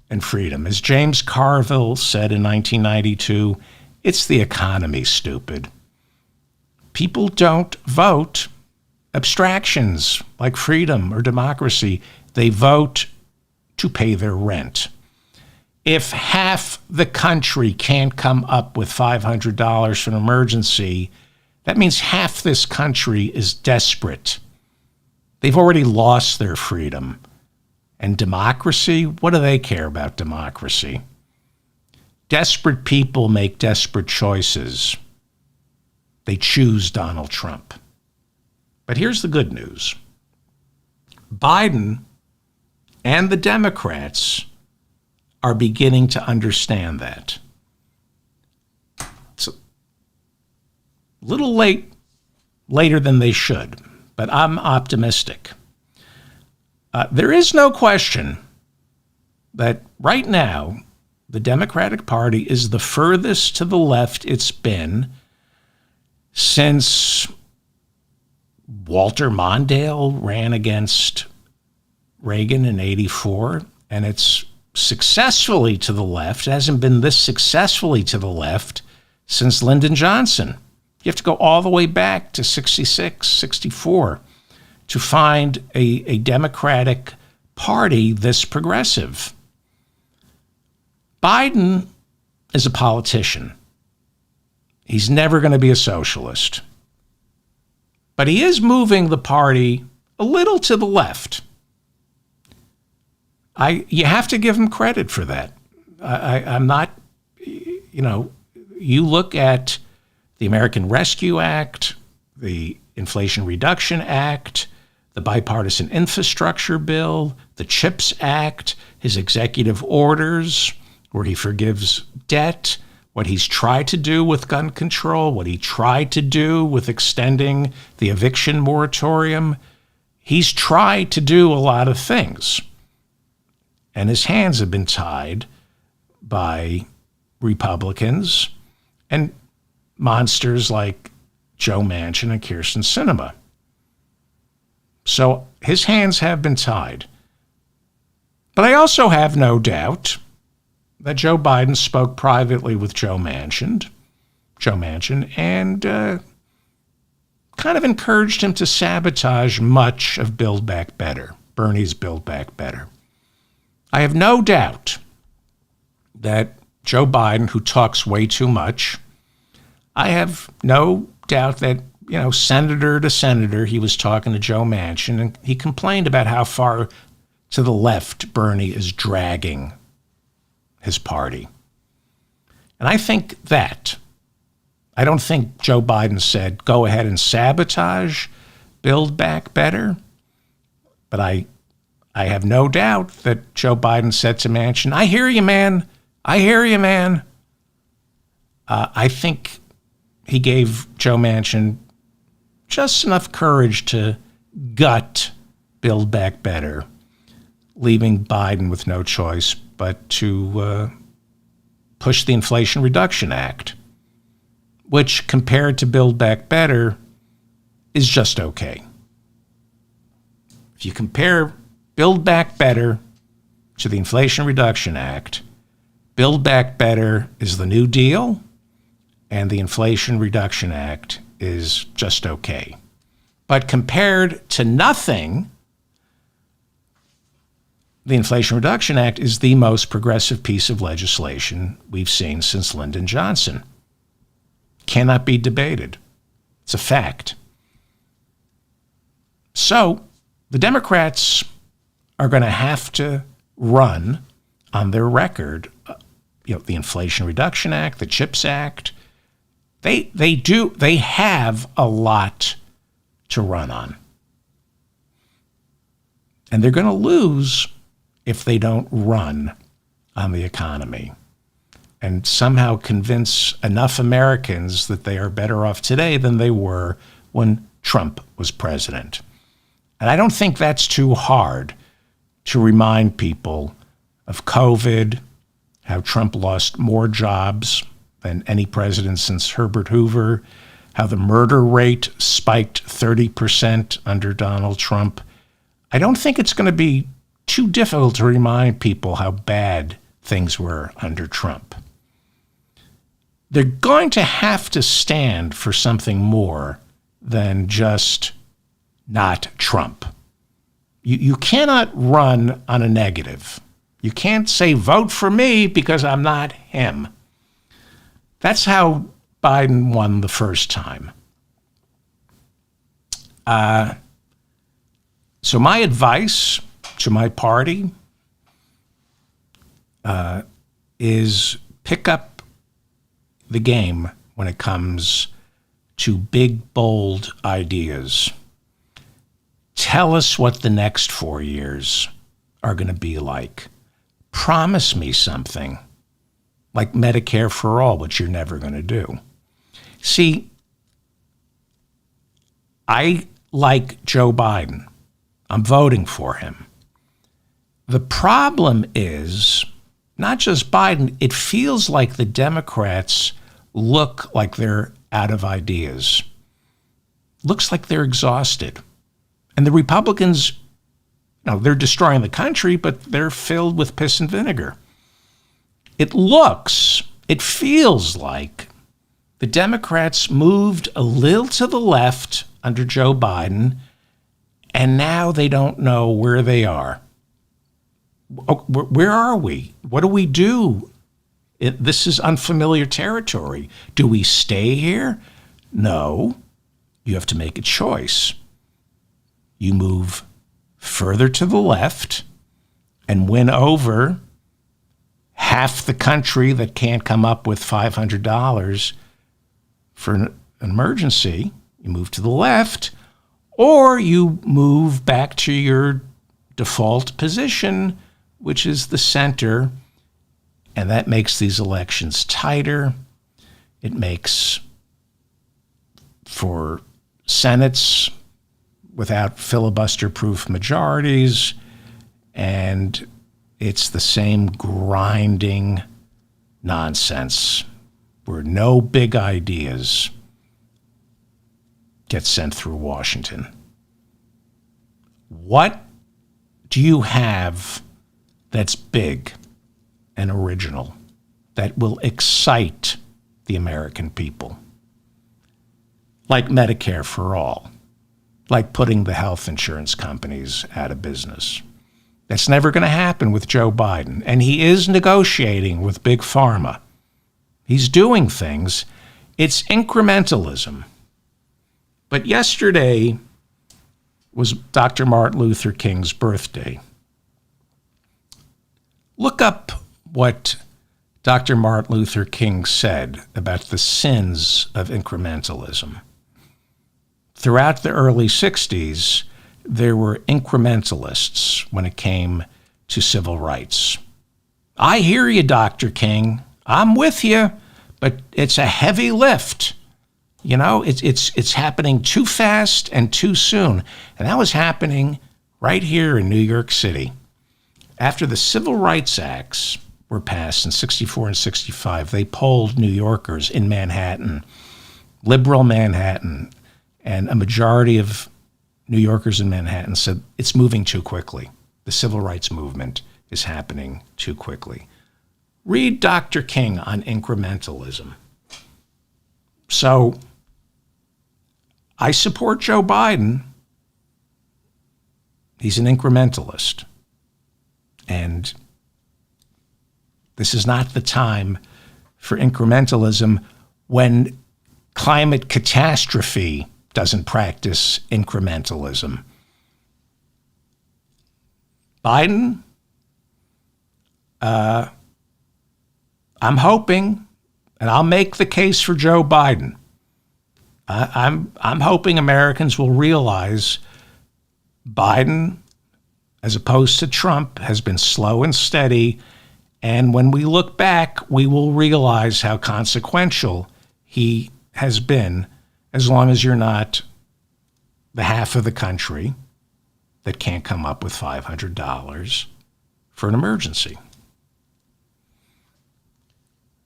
and freedom. As James Carville said in 1992, it's the economy, stupid. People don't vote abstractions like freedom or democracy. They vote to pay their rent. If half the country can't come up with $500 for an emergency, that means half this country is desperate. They've already lost their freedom. And democracy, what do they care about democracy? Desperate people make desperate choices. They choose Donald Trump. But here's the good news. Biden and the Democrats are beginning to understand that. It's a little later than they should, but I'm optimistic. There is no question that right now, the Democratic Party is the furthest to the left it's been since Walter Mondale ran against Reagan in '84, and it's successfully to the left. It hasn't been this successfully to the left since Lyndon Johnson. You have to go all the way back to 66, 64 to find a Democratic Party this progressive. Biden is a politician. He's never going to be a socialist. But he is moving the party a little to the left. You have to give him credit for that. I'm not, you look at the American Rescue Act, the Inflation Reduction Act, the Bipartisan Infrastructure Bill, the CHIPS Act, his executive orders where he forgives debt, what he's tried to do with gun control, what he tried to do with extending the eviction moratorium. He's tried to do a lot of things. And his hands have been tied by Republicans and monsters like Joe Manchin and Kyrsten Sinema. So his hands have been tied. But I also have no doubt that Joe Biden spoke privately with Joe Manchin, and kind of encouraged him to sabotage much of Build Back Better, Bernie's Build Back Better. I have no doubt that Joe Biden, who talks way too much, I have no doubt that, senator to senator, he was talking to Joe Manchin, and he complained about how far to the left Bernie is dragging his party. And I think that. I don't think Joe Biden said, go ahead and sabotage Build Back Better. But I have no doubt that Joe Biden said to Manchin, I hear you, man. I hear you, man. I think he gave Joe Manchin just enough courage to gut Build Back Better, leaving Biden with no choice but to push the Inflation Reduction Act, which compared to Build Back Better is just okay. If you compare Build Back Better to the Inflation Reduction Act, Build Back Better is the New Deal, and the Inflation Reduction Act is just okay. But compared to nothing, the Inflation Reduction Act is the most progressive piece of legislation we've seen since Lyndon Johnson. Cannot be debated. It's a fact. So the Democrats are going to have to run on their record, the Inflation Reduction Act, the CHIPS Act. They have a lot to run on. And they're going to lose if they don't run on the economy and somehow convince enough Americans that they are better off today than they were when Trump was president. And I don't think that's too hard to remind people of COVID, how Trump lost more jobs than any president since Herbert Hoover, how the murder rate spiked 30% under Donald Trump. I don't think it's going to be too difficult to remind people how bad things were under Trump. They're going to have to stand for something more than just not Trump. You cannot run on a negative. You can't say, vote for me because I'm not him. That's how Biden won the first time. So my advice to my party is pick up the game when it comes to big, bold ideas. Tell us what the next 4 years are going to be like. Promise me something like Medicare for all, which you're never going to do. See, I like Joe Biden. I'm voting for him. The problem is not just Biden. It feels like the Democrats look like they're out of ideas. Looks like they're exhausted. And the Republicans, they're destroying the country, but they're filled with piss and vinegar. It feels like the Democrats moved a little to the left under Joe Biden, and now they don't know where they are. Where are we? What do we do? This is unfamiliar territory. Do we stay here? No. You have to make a choice. you move further to the left and win over half the country that can't come up with $500 for an emergency. You move to the left, or you move back to your default position, which is the center, and that makes these elections tighter. It makes for Senates without filibuster-proof majorities, and it's the same grinding nonsense where no big ideas get sent through Washington. What do you have that's big and original that will excite the American people? Like Medicare for all, like putting the health insurance companies out of business. That's never going to happen with Joe Biden. And he is negotiating with Big Pharma. He's doing things. It's incrementalism. But yesterday was Dr. Martin Luther King's birthday. Look up what Dr. Martin Luther King said about the sins of incrementalism. Throughout the early 60s, there were incrementalists when it came to civil rights. I hear you, Dr. King. I'm with you, but it's a heavy lift. You know, it's happening too fast and too soon. And that was happening right here in New York City. After the Civil Rights Acts were passed in 64 and 65, they polled New Yorkers in Manhattan, liberal Manhattan, and a majority of New Yorkers in Manhattan said it's moving too quickly. The civil rights movement is happening too quickly. Read Dr. King on incrementalism. So I support Joe Biden. He's an incrementalist. And this is not the time for incrementalism when climate catastrophe doesn't practice incrementalism. Biden, I'm hoping, and I'll make the case for Joe Biden. I'm hoping Americans will realize Biden, as opposed to Trump, has been slow and steady, and when we look back, we will realize how consequential he has been, as long as you're not the half of the country that can't come up with $500 for an emergency.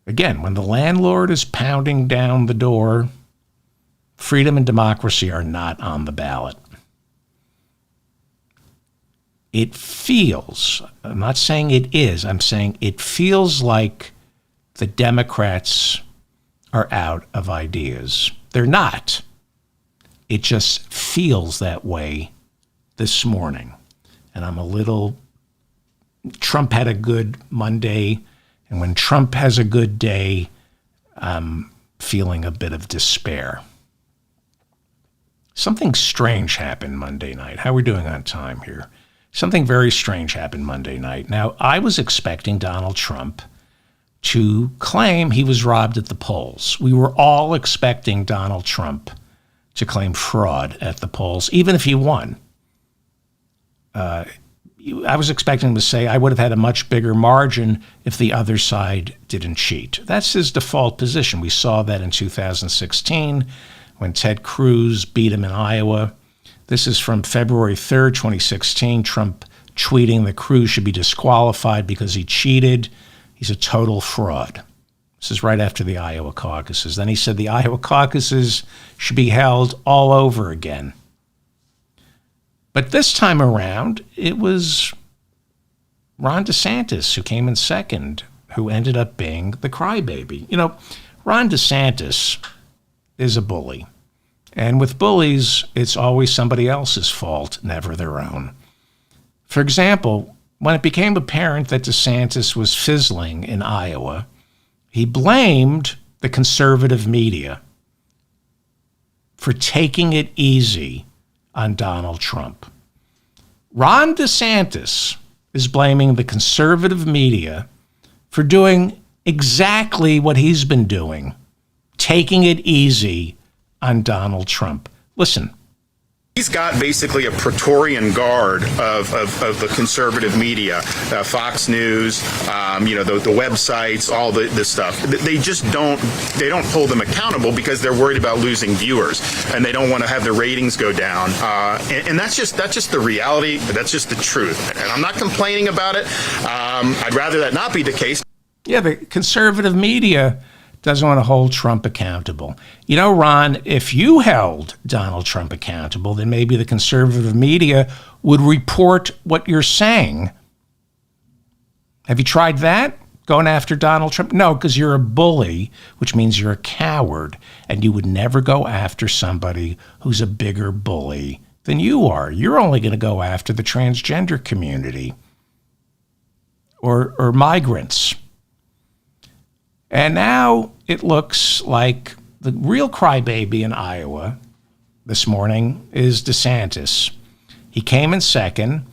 Again, when the landlord is pounding down the door, freedom and democracy are not on the ballot. It feels, I'm not saying it is, I'm saying it feels like the Democrats are out of ideas. They're not. It just feels that way this morning. And Trump had a good Monday, and when Trump has a good day, I'm feeling a bit of despair. Something strange happened Monday night. How are we doing on time here? Something very strange happened Monday night. Now, I was expecting Donald Trump to claim he was robbed at the polls. We were all expecting Donald Trump to claim fraud at the polls, even if he won. I was expecting him to say, I would have had a much bigger margin if the other side didn't cheat. That's his default position. We saw that in 2016 when Ted Cruz beat him in Iowa. This is from February 3rd, 2016, Trump tweeting that Cruz should be disqualified because he cheated. He's a total fraud. This is right after the Iowa caucuses. Then he said the Iowa caucuses should be held all over again. But this time around, it was Ron DeSantis who came in second, who ended up being the crybaby. You know, Ron DeSantis is a bully. And with bullies, it's always somebody else's fault, never their own. For example, when it became apparent that DeSantis was fizzling in Iowa, he blamed the conservative media for taking it easy on Donald Trump. Ron DeSantis is blaming the conservative media for doing exactly what he's been doing, taking it easy on Donald Trump. Listen. He's got basically a Praetorian guard of the conservative media, Fox News, the websites, all this stuff. They just don't hold them accountable because they're worried about losing viewers and they don't want to have their ratings go down. And that's just the reality. That's just the truth. And I'm not complaining about it. I'd rather that not be the case. Yeah, the conservative media doesn't want to hold Trump accountable. You know, Ron, if you held Donald Trump accountable, then maybe the conservative media would report what you're saying. Have you tried that? Going after Donald Trump? No, because you're a bully, which means you're a coward, and you would never go after somebody who's a bigger bully than you are. You're only going to go after the transgender community or migrants. And now it looks like the real crybaby in Iowa this morning is DeSantis. He came in second,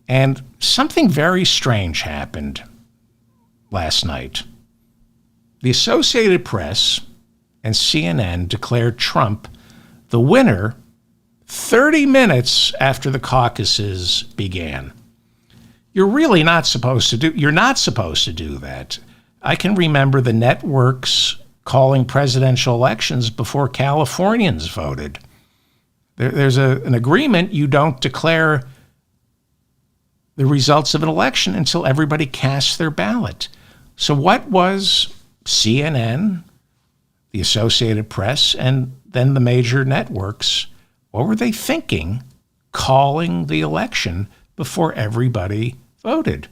and something very strange happened last night. The Associated Press and CNN declared Trump the winner 30 minutes after the caucuses began. You're not supposed to do that. I can remember the networks calling presidential elections before Californians voted. There's an agreement. You don't declare the results of an election until everybody casts their ballot. So what was CNN, the Associated Press, and then the major networks, what were they thinking calling the election before everybody voted?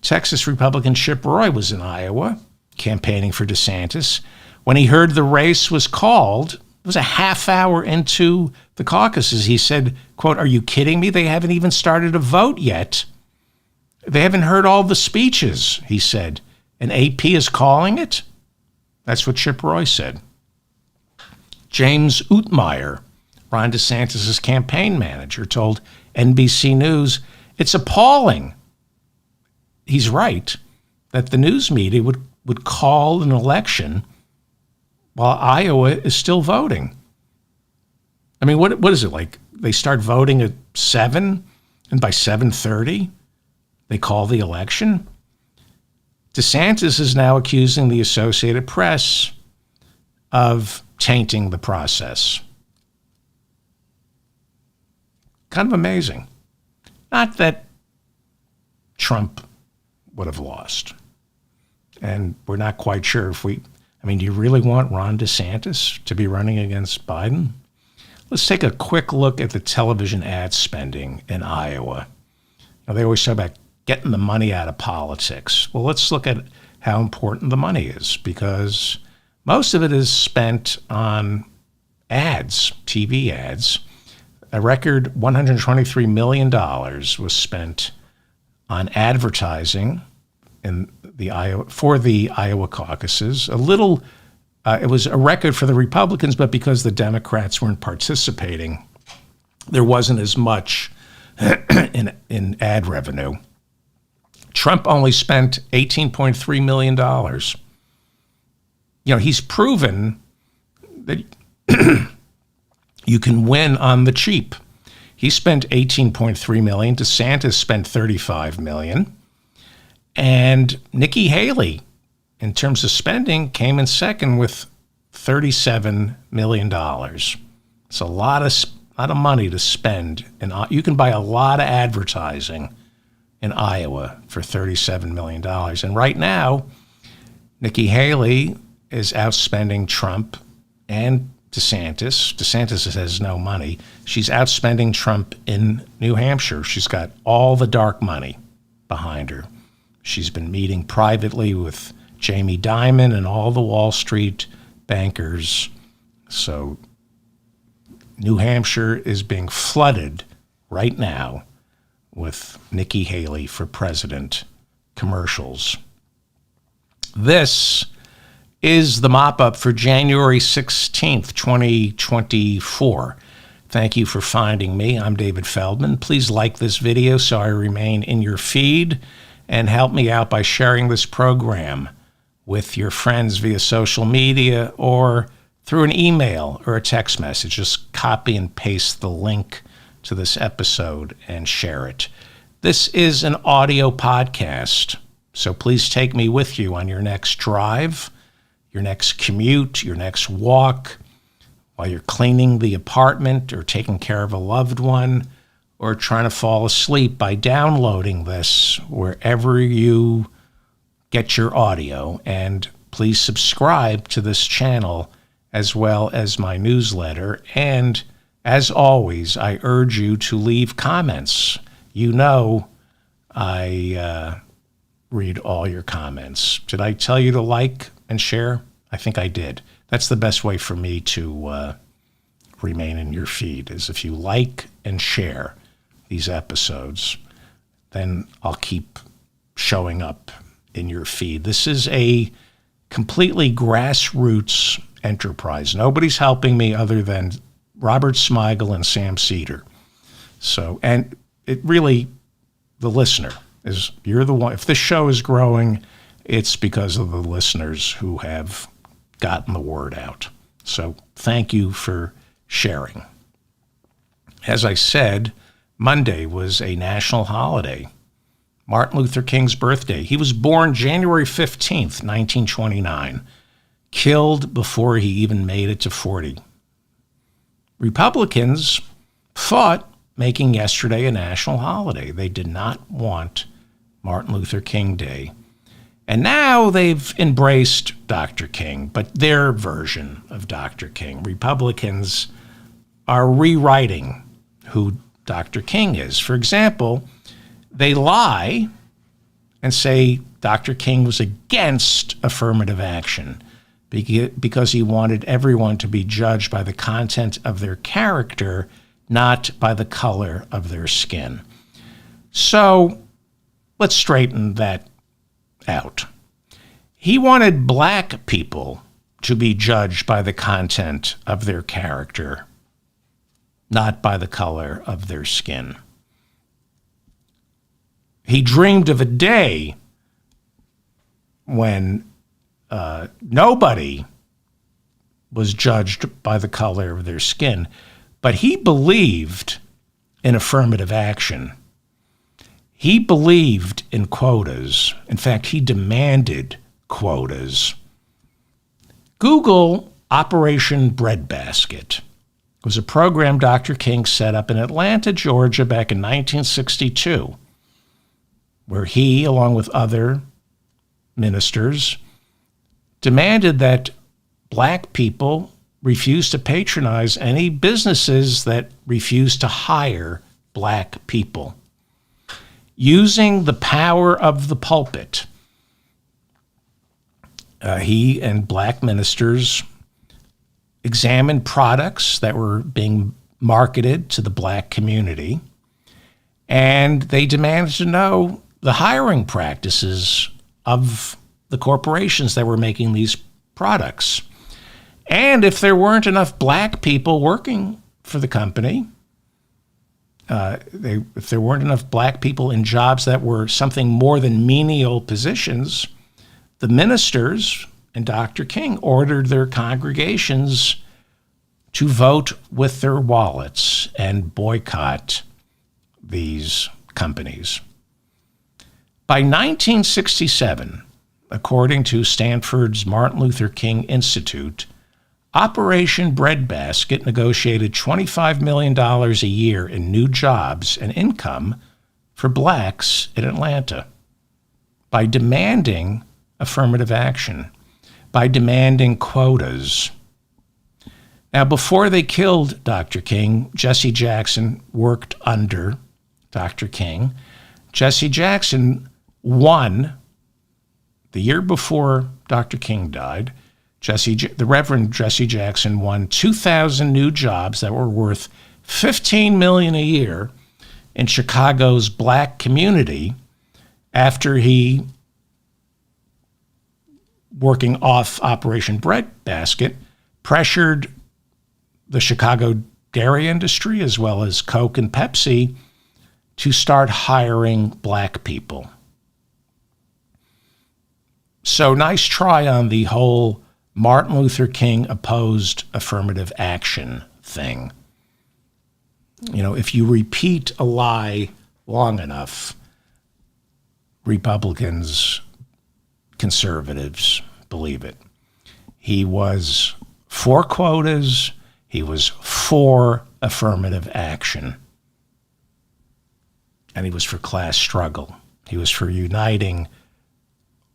Texas Republican Chip Roy was in Iowa campaigning for DeSantis. When he heard the race was called, it was a half hour into the caucuses, he said, quote, "Are you kidding me? They haven't even started a vote yet. They haven't heard all the speeches," he said. And AP is calling it? That's what Chip Roy said. James Utmeyer, Ron DeSantis' campaign manager, told NBC News, "It's appalling." He's right that the news media would call an election while Iowa is still voting. I mean, what is it like? They start voting at 7, and by 7:30, they call the election? DeSantis is now accusing the Associated Press of tainting the process. Kind of amazing. Not that Trump would have lost. And we're not quite sure do you really want Ron DeSantis to be running against Biden? Let's take a quick look at the television ad spending in Iowa. Now, they always talk about getting the money out of politics. Well, let's look at how important the money is, because most of it is spent on ads, TV ads. A record $123 million was spent on advertising for the Iowa caucuses. It was a record for the Republicans, but because the Democrats weren't participating, there wasn't as much in ad revenue. Trump only spent $18.3 million. He's proven that you can win on the cheap. He spent $18.3 million. DeSantis spent $35 million. And Nikki Haley, in terms of spending, came in second with $37 million. It's a lot of money to spend. And you can buy a lot of advertising in Iowa for $37 million. And right now, Nikki Haley is outspending Trump and DeSantis. DeSantis has no money. She's outspending Trump in New Hampshire. She's got all the dark money behind her. She's been meeting privately with Jamie Dimon and all the Wall Street bankers. So New Hampshire is being flooded right now with Nikki Haley for president commercials. This is the mop-up for January 16th, 2024. Thank you for finding me. I'm David Feldman. Please like this video so I remain in your feed, and help me out by sharing this program with your friends via social media or through an email or a text message. Just copy and paste the link to this episode and share it. This is an audio podcast, so please take me with you on your next drive, your next commute, your next walk, while you're cleaning the apartment or taking care of a loved one or trying to fall asleep, by downloading this wherever you get your audio. And please subscribe to this channel as well as my newsletter. And as always, I urge you to leave comments. You know I read all your comments. Did I tell you to like and share? I think I did. That's the best way for me to remain in your feed, is if you like and share these episodes, then I'll keep showing up in your feed. This is a completely grassroots enterprise. Nobody's helping me other than Robert Smigel and Sam Cedar. So, and it really, the listener is, you're the one. If this show is growing, it's because of the listeners who have gotten the word out. So thank you for sharing. As I said, Monday was a national holiday, Martin Luther King's birthday. He was born January 15th, 1929, killed before he even made it to 40. Republicans fought making yesterday a national holiday. They did not want Martin Luther King Day. And now they've embraced Dr. King, but their version of Dr. King. Republicans are rewriting who Dr. King is. For example, they lie and say Dr. King was against affirmative action because he wanted everyone to be judged by the content of their character, not by the color of their skin. So let's straighten that out. He wanted black people to be judged by the content of their character, not by the color of their skin. He dreamed of a day when nobody was judged by the color of their skin, but he believed in affirmative action. He believed in quotas. In fact, he demanded quotas. Google Operation Breadbasket was a program Dr. King set up in Atlanta, Georgia back in 1962, where he, along with other ministers, demanded that black people refuse to patronize any businesses that refuse to hire black people. Using the power of the pulpit, he and black ministers examined products that were being marketed to the black community, and they demanded to know the hiring practices of the corporations that were making these products. And if there weren't enough black people working for the company, if there weren't enough black people in jobs that were something more than menial positions, the ministers and Dr. King ordered their congregations to vote with their wallets and boycott these companies. By 1967, according to Stanford's Martin Luther King Institute, Operation Breadbasket negotiated $25 million a year in new jobs and income for blacks in Atlanta by demanding affirmative action, by demanding quotas. Now, before they killed Dr. King, Jesse Jackson worked under Dr. King. Jesse Jackson won, the year before Dr. King died, the Reverend Jesse Jackson won 2,000 new jobs that were worth $15 million a year in Chicago's black community after he, working off Operation Breadbasket, pressured the Chicago dairy industry, as well as Coke and Pepsi, to start hiring black people. So nice try on the whole Martin Luther King opposed affirmative action thing. You know, if you repeat a lie long enough, Republicans, conservatives believe it. He was for quotas. He was for affirmative action. And he was for class struggle. He was for uniting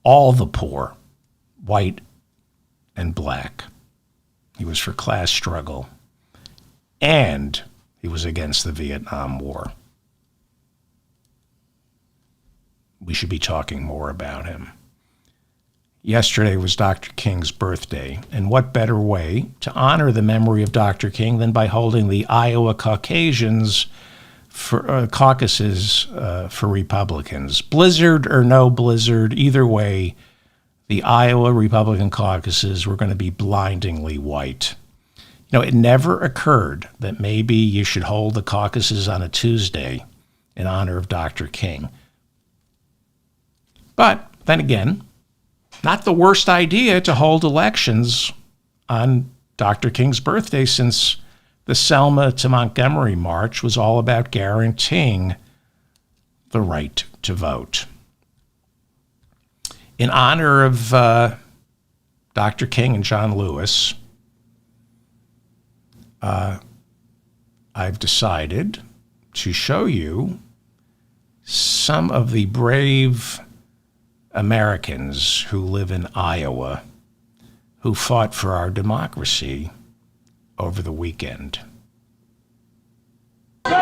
all the poor, white and black. He was for class struggle. And he was against the Vietnam War. We should be talking more about him. Yesterday was Dr. King's birthday, and what better way to honor the memory of Dr. King than by holding the Iowa caucuses for Republicans. Blizzard or no blizzard, either way, the Iowa Republican caucuses were going to be blindingly white. You know, it never occurred that maybe you should hold the caucuses on a Tuesday in honor of Dr. King. But then again, not the worst idea to hold elections on Dr. King's birthday, since the Selma to Montgomery March was all about guaranteeing the right to vote. In honor of Dr. King and John Lewis, I've decided to show you some of the brave Americans who live in Iowa who fought for our democracy over the weekend. Thank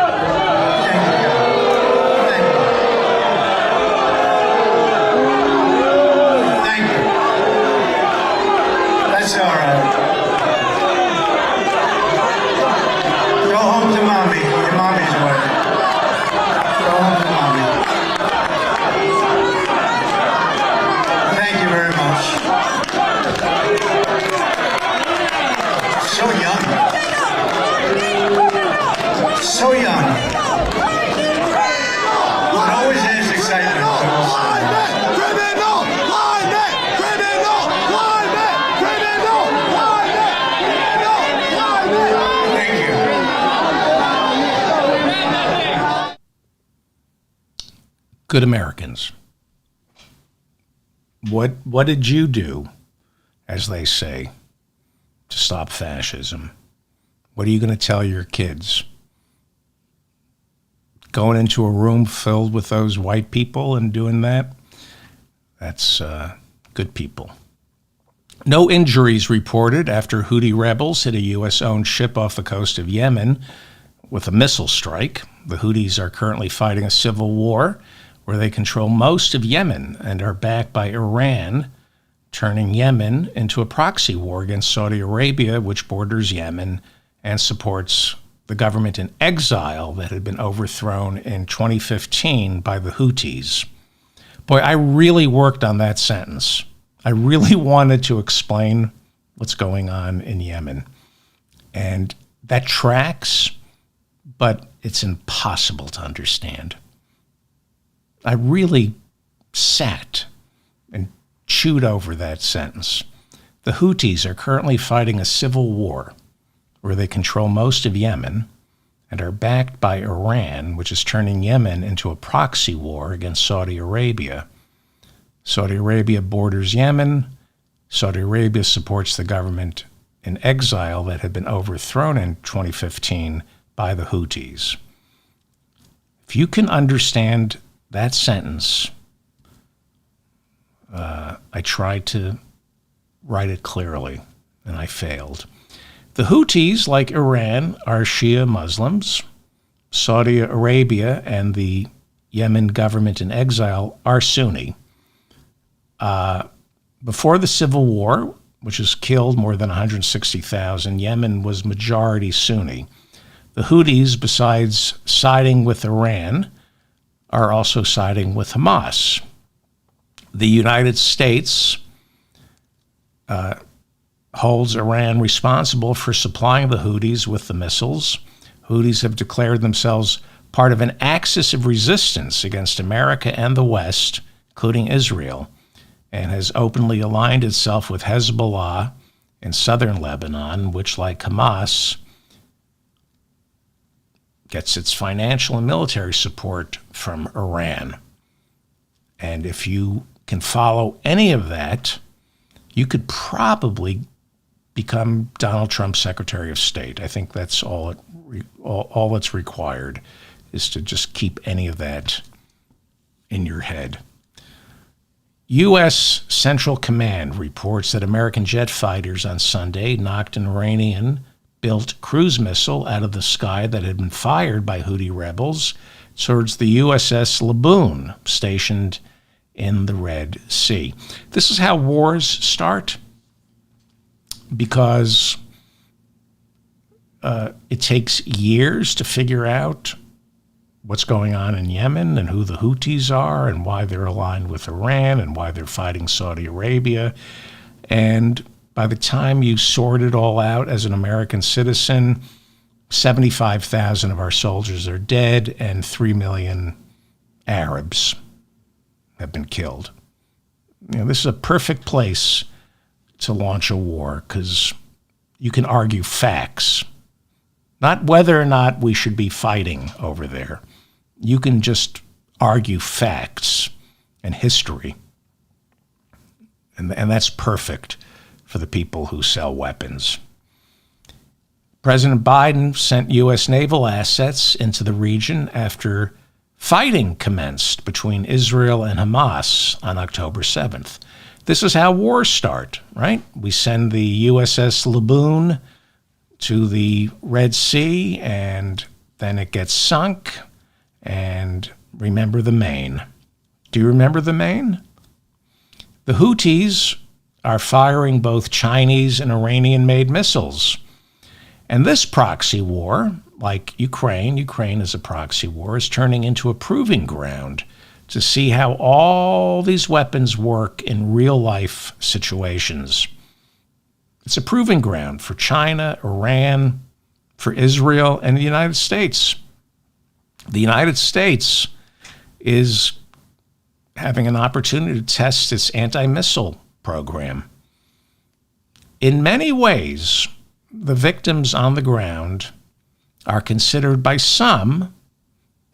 you. That's all right. Go home to mommy. Your mommy's away. Go home to mommy. Thank you very much. So young. So young. It always has excitement. Thank you. Good Americans. What did you do, as they say, to stop fascism? What are you going to tell your kids? Going into a room filled with those white people and doing that? That's good people. No injuries reported after Houthi rebels hit a U.S.-owned ship off the coast of Yemen with a missile strike. The Houthis are currently fighting a civil war where they control most of Yemen and are backed by Iran, turning Yemen into a proxy war against Saudi Arabia, which borders Yemen and supports the government in exile that had been overthrown in 2015 by the Houthis. Boy, I really worked on that sentence. I really wanted to explain what's going on in Yemen. And that tracks, but it's impossible to understand. I really sat and chewed over that sentence. The Houthis are currently fighting a civil war where they control most of Yemen and are backed by Iran, which is turning Yemen into a proxy war against Saudi Arabia. Saudi Arabia borders Yemen. Saudi Arabia supports the government in exile that had been overthrown in 2015 by the Houthis. If you can understand that sentence, I tried to write it clearly, and I failed. The Houthis, like Iran, are Shia Muslims. Saudi Arabia and the Yemen government in exile are Sunni. Before the civil war, which has killed more than 160,000, Yemen was majority Sunni. The Houthis, besides siding with Iran, are also siding with Hamas. The United States holds Iran responsible for supplying the Houthis with the missiles. Houthis have declared themselves part of an axis of resistance against America and the West, including Israel, and has openly aligned itself with Hezbollah in southern Lebanon, which, like Hamas, gets its financial and military support from Iran. And if you can follow any of that, you could probably become Donald Trump's Secretary of State. I think that's all that's required, is to just keep any of that in your head. U.S. Central Command reports that American jet fighters on Sunday knocked an Iranian-built cruise missile out of the sky that had been fired by Houthi rebels towards the USS Laboon, stationed in the Red Sea. This is how wars start, because it takes years to figure out what's going on in Yemen and who the Houthis are and why they're aligned with Iran and why they're fighting Saudi Arabia. And by the time you sort it all out as an American citizen, 75,000 of our soldiers are dead and 3 million Arabs have been killed. You know, this is a perfect place to launch a war, because you can argue facts, not whether or not we should be fighting over there. You can just argue facts and history. And that's perfect for the people who sell weapons. President Biden sent U.S. naval assets into the region after fighting commenced between Israel and Hamas on October 7th. This is how wars start, right? We send the USS Laboon to the Red Sea, and then it gets sunk. And remember the Maine. Do you remember the Maine? The Houthis are firing both Chinese and Iranian-made missiles. And this proxy war, like Ukraine is a proxy war, is turning into a proving ground to see how all these weapons work in real-life situations. It's a proving ground for China, Iran, for Israel, and the United States. The United States is having an opportunity to test its anti-missile program. In many ways, the victims on the ground are considered by some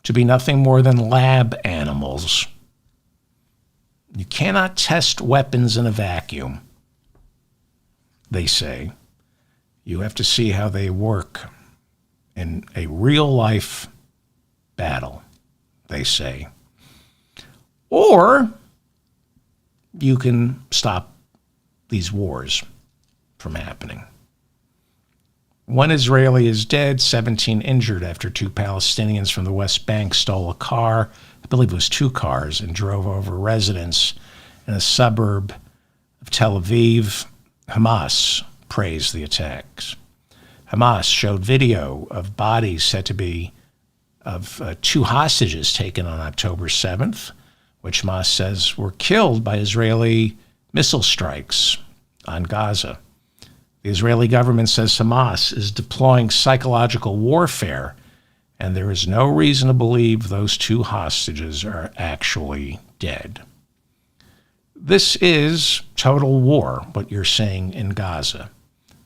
to be nothing more than lab animals. You cannot test weapons in a vacuum, they say. You have to see how they work in a real-life battle, they say. Or you can stop these wars from happening. One Israeli is dead, 17 injured after 2 Palestinians from the West Bank stole a car, I believe it was 2 cars, and drove over residents in a suburb of Tel Aviv. Hamas praised the attacks. Hamas showed video of bodies said to be of 2 hostages taken on October 7th, which Hamas says were killed by Israeli missile strikes on Gaza. The Israeli government says Hamas is deploying psychological warfare, and there is no reason to believe those 2 hostages are actually dead. This is total war, what you're seeing in Gaza.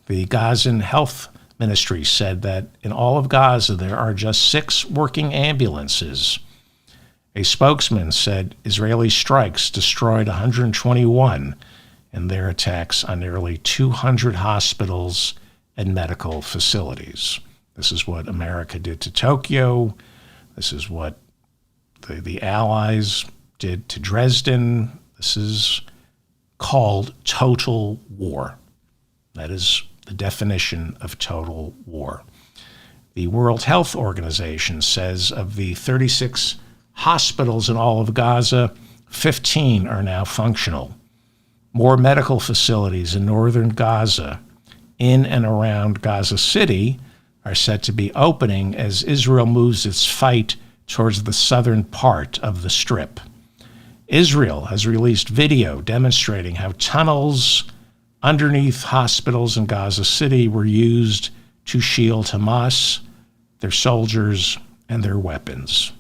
The Gazan Health Ministry said that in all of Gaza there are just 6 working ambulances. A spokesman said Israeli strikes destroyed 121 in their attacks on nearly 200 hospitals and medical facilities. This is what America did to Tokyo. This is what the Allies did to Dresden. This is called total war. That is the definition of total war. The World Health Organization says of the 36 hospitals in all of Gaza, 15 are now functional. More medical facilities in northern Gaza, in and around Gaza City, are set to be opening as Israel moves its fight towards the southern part of the Strip. Israel has released video demonstrating how tunnels underneath hospitals in Gaza City were used to shield Hamas, their soldiers, and their weapons.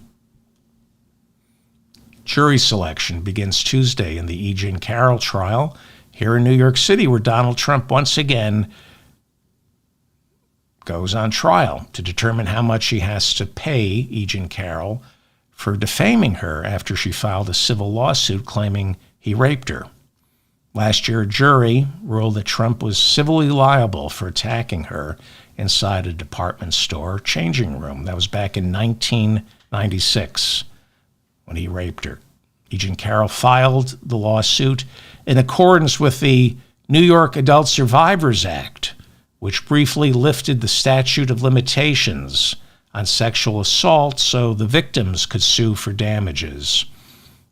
Jury selection begins Tuesday in the E. Jean Carroll trial here in New York City, where Donald Trump once again goes on trial to determine how much he has to pay E. Jean Carroll for defaming her after she filed a civil lawsuit claiming he raped her. Last year, a jury ruled that Trump was civilly liable for attacking her inside a department store changing room. That was back in 1996 when he raped her. E. Jean Carroll filed the lawsuit in accordance with the New York Adult Survivors Act, which briefly lifted the statute of limitations on sexual assault so the victims could sue for damages.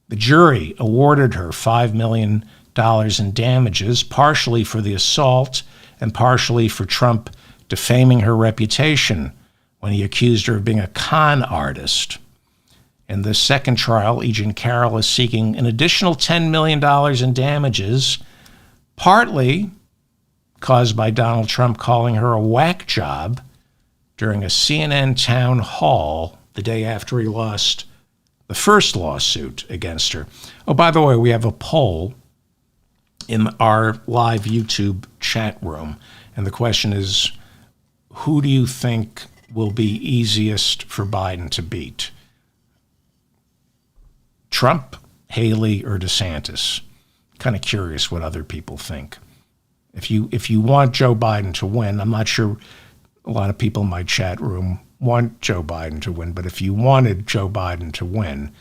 The jury awarded her $5 million in damages, partially for the assault and partially for Trump defaming her reputation when he accused her of being a con artist. In this second trial, E. Jean Carroll is seeking an additional $10 million in damages, partly caused by Donald Trump calling her a whack job during a CNN town hall the day after he lost the first lawsuit against her. Oh, by the way, we have a poll in our live YouTube chat room, and the question is, who do you think will be easiest for Biden to beat? Trump, Haley, or DeSantis? Kind of curious what other people think. If you want Joe Biden to win, I'm not sure a lot of people in my chat room want Joe Biden to win, but if you wanted Joe Biden to win,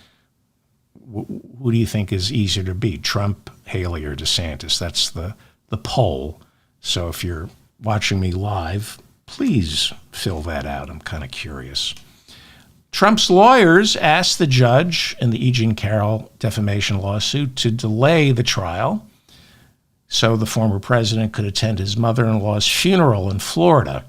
who do you think is easier to beat, Trump, Haley, or DeSantis? That's the poll. So if you're watching me live, please fill that out. I'm kind of curious. Trump's lawyers asked the judge in the E. Jean Carroll defamation lawsuit to delay the trial so the former president could attend his mother-in-law's funeral in Florida.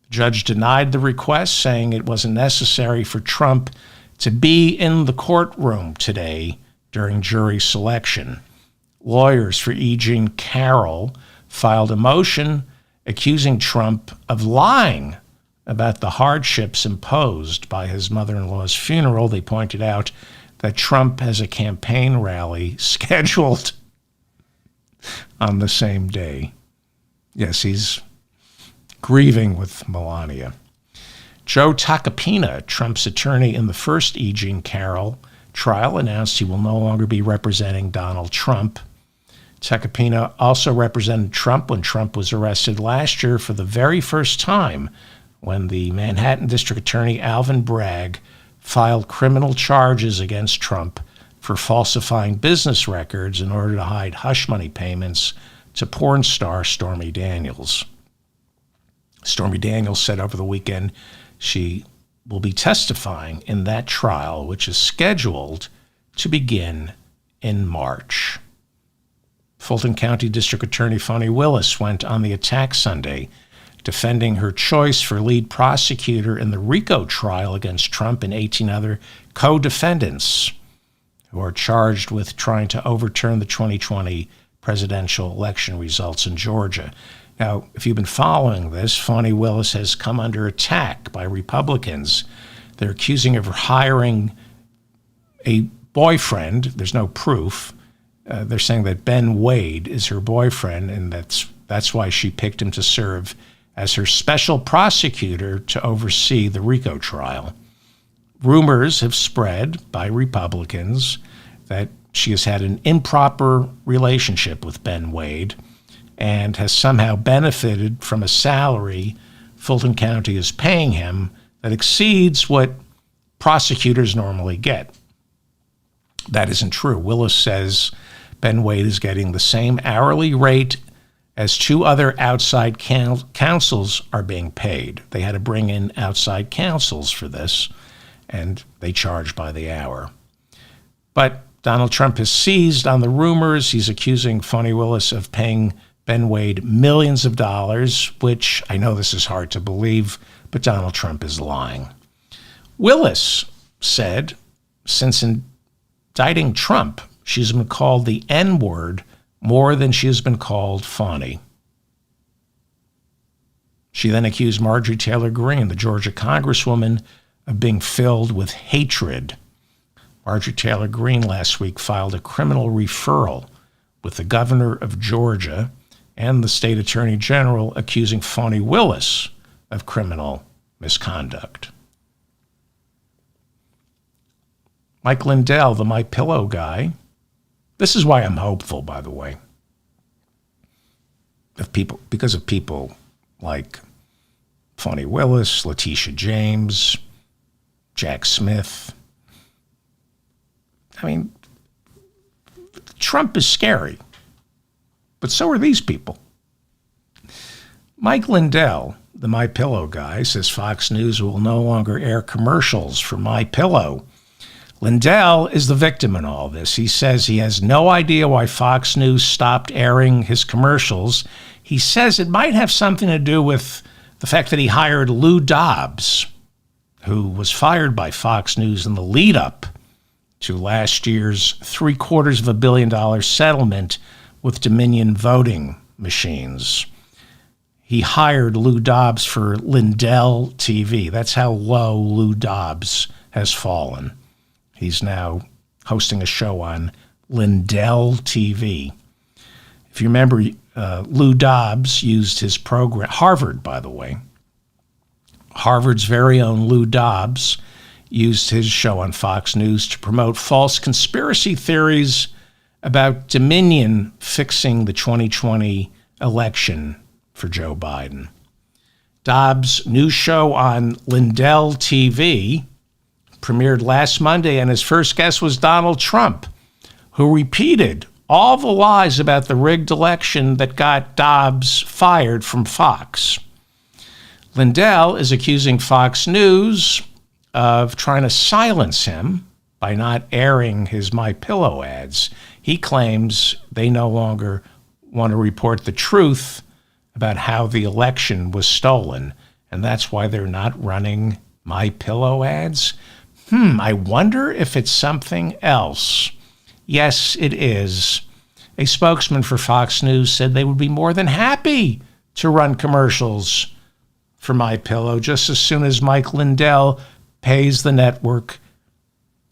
The judge denied the request, saying it wasn't necessary for Trump to be in the courtroom today during jury selection. Lawyers for E. Jean Carroll filed a motion accusing Trump of lying about the hardships imposed by his mother-in-law's funeral. They pointed out that Trump has a campaign rally scheduled on the same day. Yes, he's grieving with Melania. Joe Tacopina, Trump's attorney in the first E. Jean Carroll trial, announced he will no longer be representing Donald Trump. Tacopina also represented Trump when Trump was arrested last year for the very first time, when the Manhattan District Attorney Alvin Bragg filed criminal charges against Trump for falsifying business records in order to hide hush money payments to porn star Stormy Daniels. Stormy Daniels said over the weekend she will be testifying in that trial, which is scheduled to begin in March. Fulton County District Attorney Fani Willis went on the attack Sunday, defending her choice for lead prosecutor in the RICO trial against Trump and 18 other co-defendants who are charged with trying to overturn the 2020 presidential election results in Georgia. Now, if you've been following this, Fani Willis has come under attack by Republicans. They're accusing of her hiring a boyfriend. There's no proof. They're saying that Ben Wade is her boyfriend, and that's why she picked him to serve as her special prosecutor to oversee the RICO trial. Rumors have spread by Republicans that she has had an improper relationship with Ben Wade and has somehow benefited from a salary Fulton County is paying him that exceeds what prosecutors normally get. That isn't true. Willis says Ben Wade is getting the same hourly rate as two other outside counsels are being paid. They had to bring in outside counsels for this, and they charge by the hour. But Donald Trump has seized on the rumors. He's accusing Fani Willis of paying Ben Wade millions of dollars, which I know this is hard to believe, but Donald Trump is lying. Willis said, since indicting Trump, she's been called the N-word more than she has been called Fani. She then accused Marjorie Taylor Greene, the Georgia congresswoman, of being filled with hatred. Marjorie Taylor Greene last week filed a criminal referral with the governor of Georgia and the state attorney general, accusing Fani Willis of criminal misconduct. Mike Lindell, the MyPillow guy, this is why I'm hopeful, by the way, because of people like Fani Willis, Letitia James, Jack Smith. I mean, Trump is scary, but so are these people. Mike Lindell, the MyPillow guy, says Fox News will no longer air commercials for MyPillow. Lindell is the victim in all this. He says he has no idea why Fox News stopped airing his commercials. He says it might have something to do with the fact that he hired Lou Dobbs, who was fired by Fox News in the lead-up to last year's $750 million settlement with Dominion voting machines. He hired Lou Dobbs for Lindell TV. That's how low Lou Dobbs has fallen. He's now hosting a show on Lindell TV. If you remember, Lou Dobbs used his program, Harvard, by the way. Harvard's very own Lou Dobbs used his show on Fox News to promote false conspiracy theories about Dominion fixing the 2020 election for Joe Biden. Dobbs' new show on Lindell TV premiered last Monday, and his first guest was Donald Trump, who repeated all the lies about the rigged election that got Dobbs fired from Fox. Lindell is accusing Fox News of trying to silence him by not airing his MyPillow ads. He claims they no longer want to report the truth about how the election was stolen, and that's why they're not running MyPillow ads. I wonder if it's something else. Yes, it is. A spokesman for Fox News said they would be more than happy to run commercials for MyPillow just as soon as Mike Lindell pays the network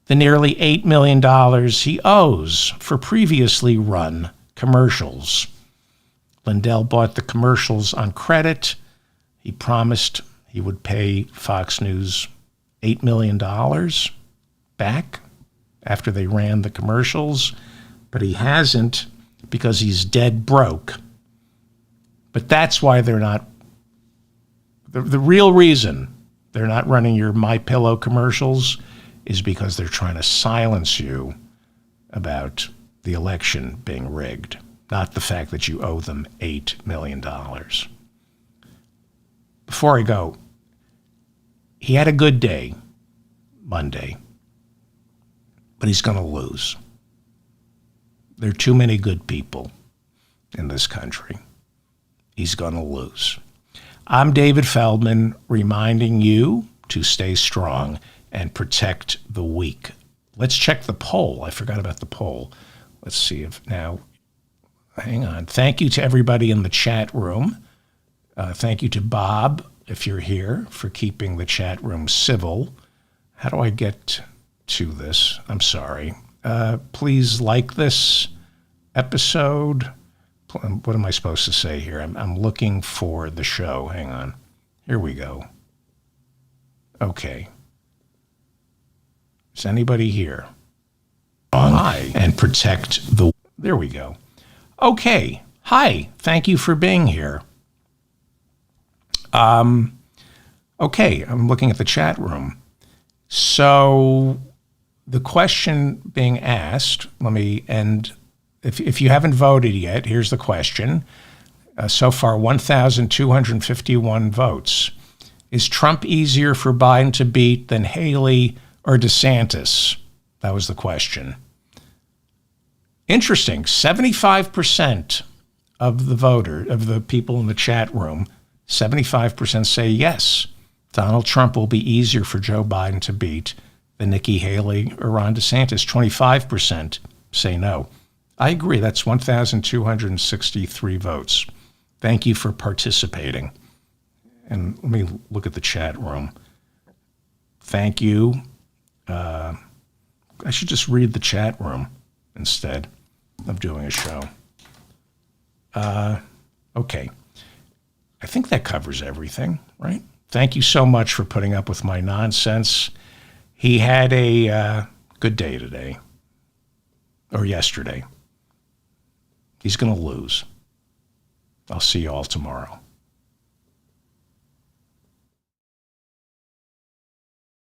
the nearly $8 million he owes for previously run commercials. Lindell bought the commercials on credit. He promised he would pay Fox News $8 million back after they ran the commercials, but he hasn't because he's dead broke. But that's why they're not, the real reason they're not running your MyPillow commercials is because they're trying to silence you about the election being rigged, not the fact that you owe them $8 million. Before I go, he had a good day Monday, but he's going to lose. There are too many good people in this country. He's going to lose. I'm David Feldman, reminding you to stay strong and protect the weak. Let's check the poll. I forgot about the poll. Let's see if now, hang on. Thank you to everybody in the chat room. Thank you to Bob, if you're here, for keeping the chat room civil. How do I get to this? I'm sorry. Please like this episode. What am I supposed to say here? I'm looking for the show. Hang on. Here we go. Okay. Is anybody here? Hi. And protect the... There we go. Okay. Hi. Thank you for being here. Okay. I'm looking at the chat room. So the question being asked, let me end... If you haven't voted yet, here's the question. So far, 1,251 votes. Is Trump easier for Biden to beat than Haley or DeSantis? That was the question. Interesting. 75% of the people in the chat room, 75% say yes. Donald Trump will be easier for Joe Biden to beat than Nikki Haley or Ron DeSantis. 25% say no. I agree. That's 1,263 votes. Thank you for participating. And let me look at the chat room. Thank you. I should just read the chat room instead of doing a show. Okay. I think that covers everything, right? Thank you so much for putting up with my nonsense. He had a good day today, or yesterday. He's going to lose. I'll see you all tomorrow.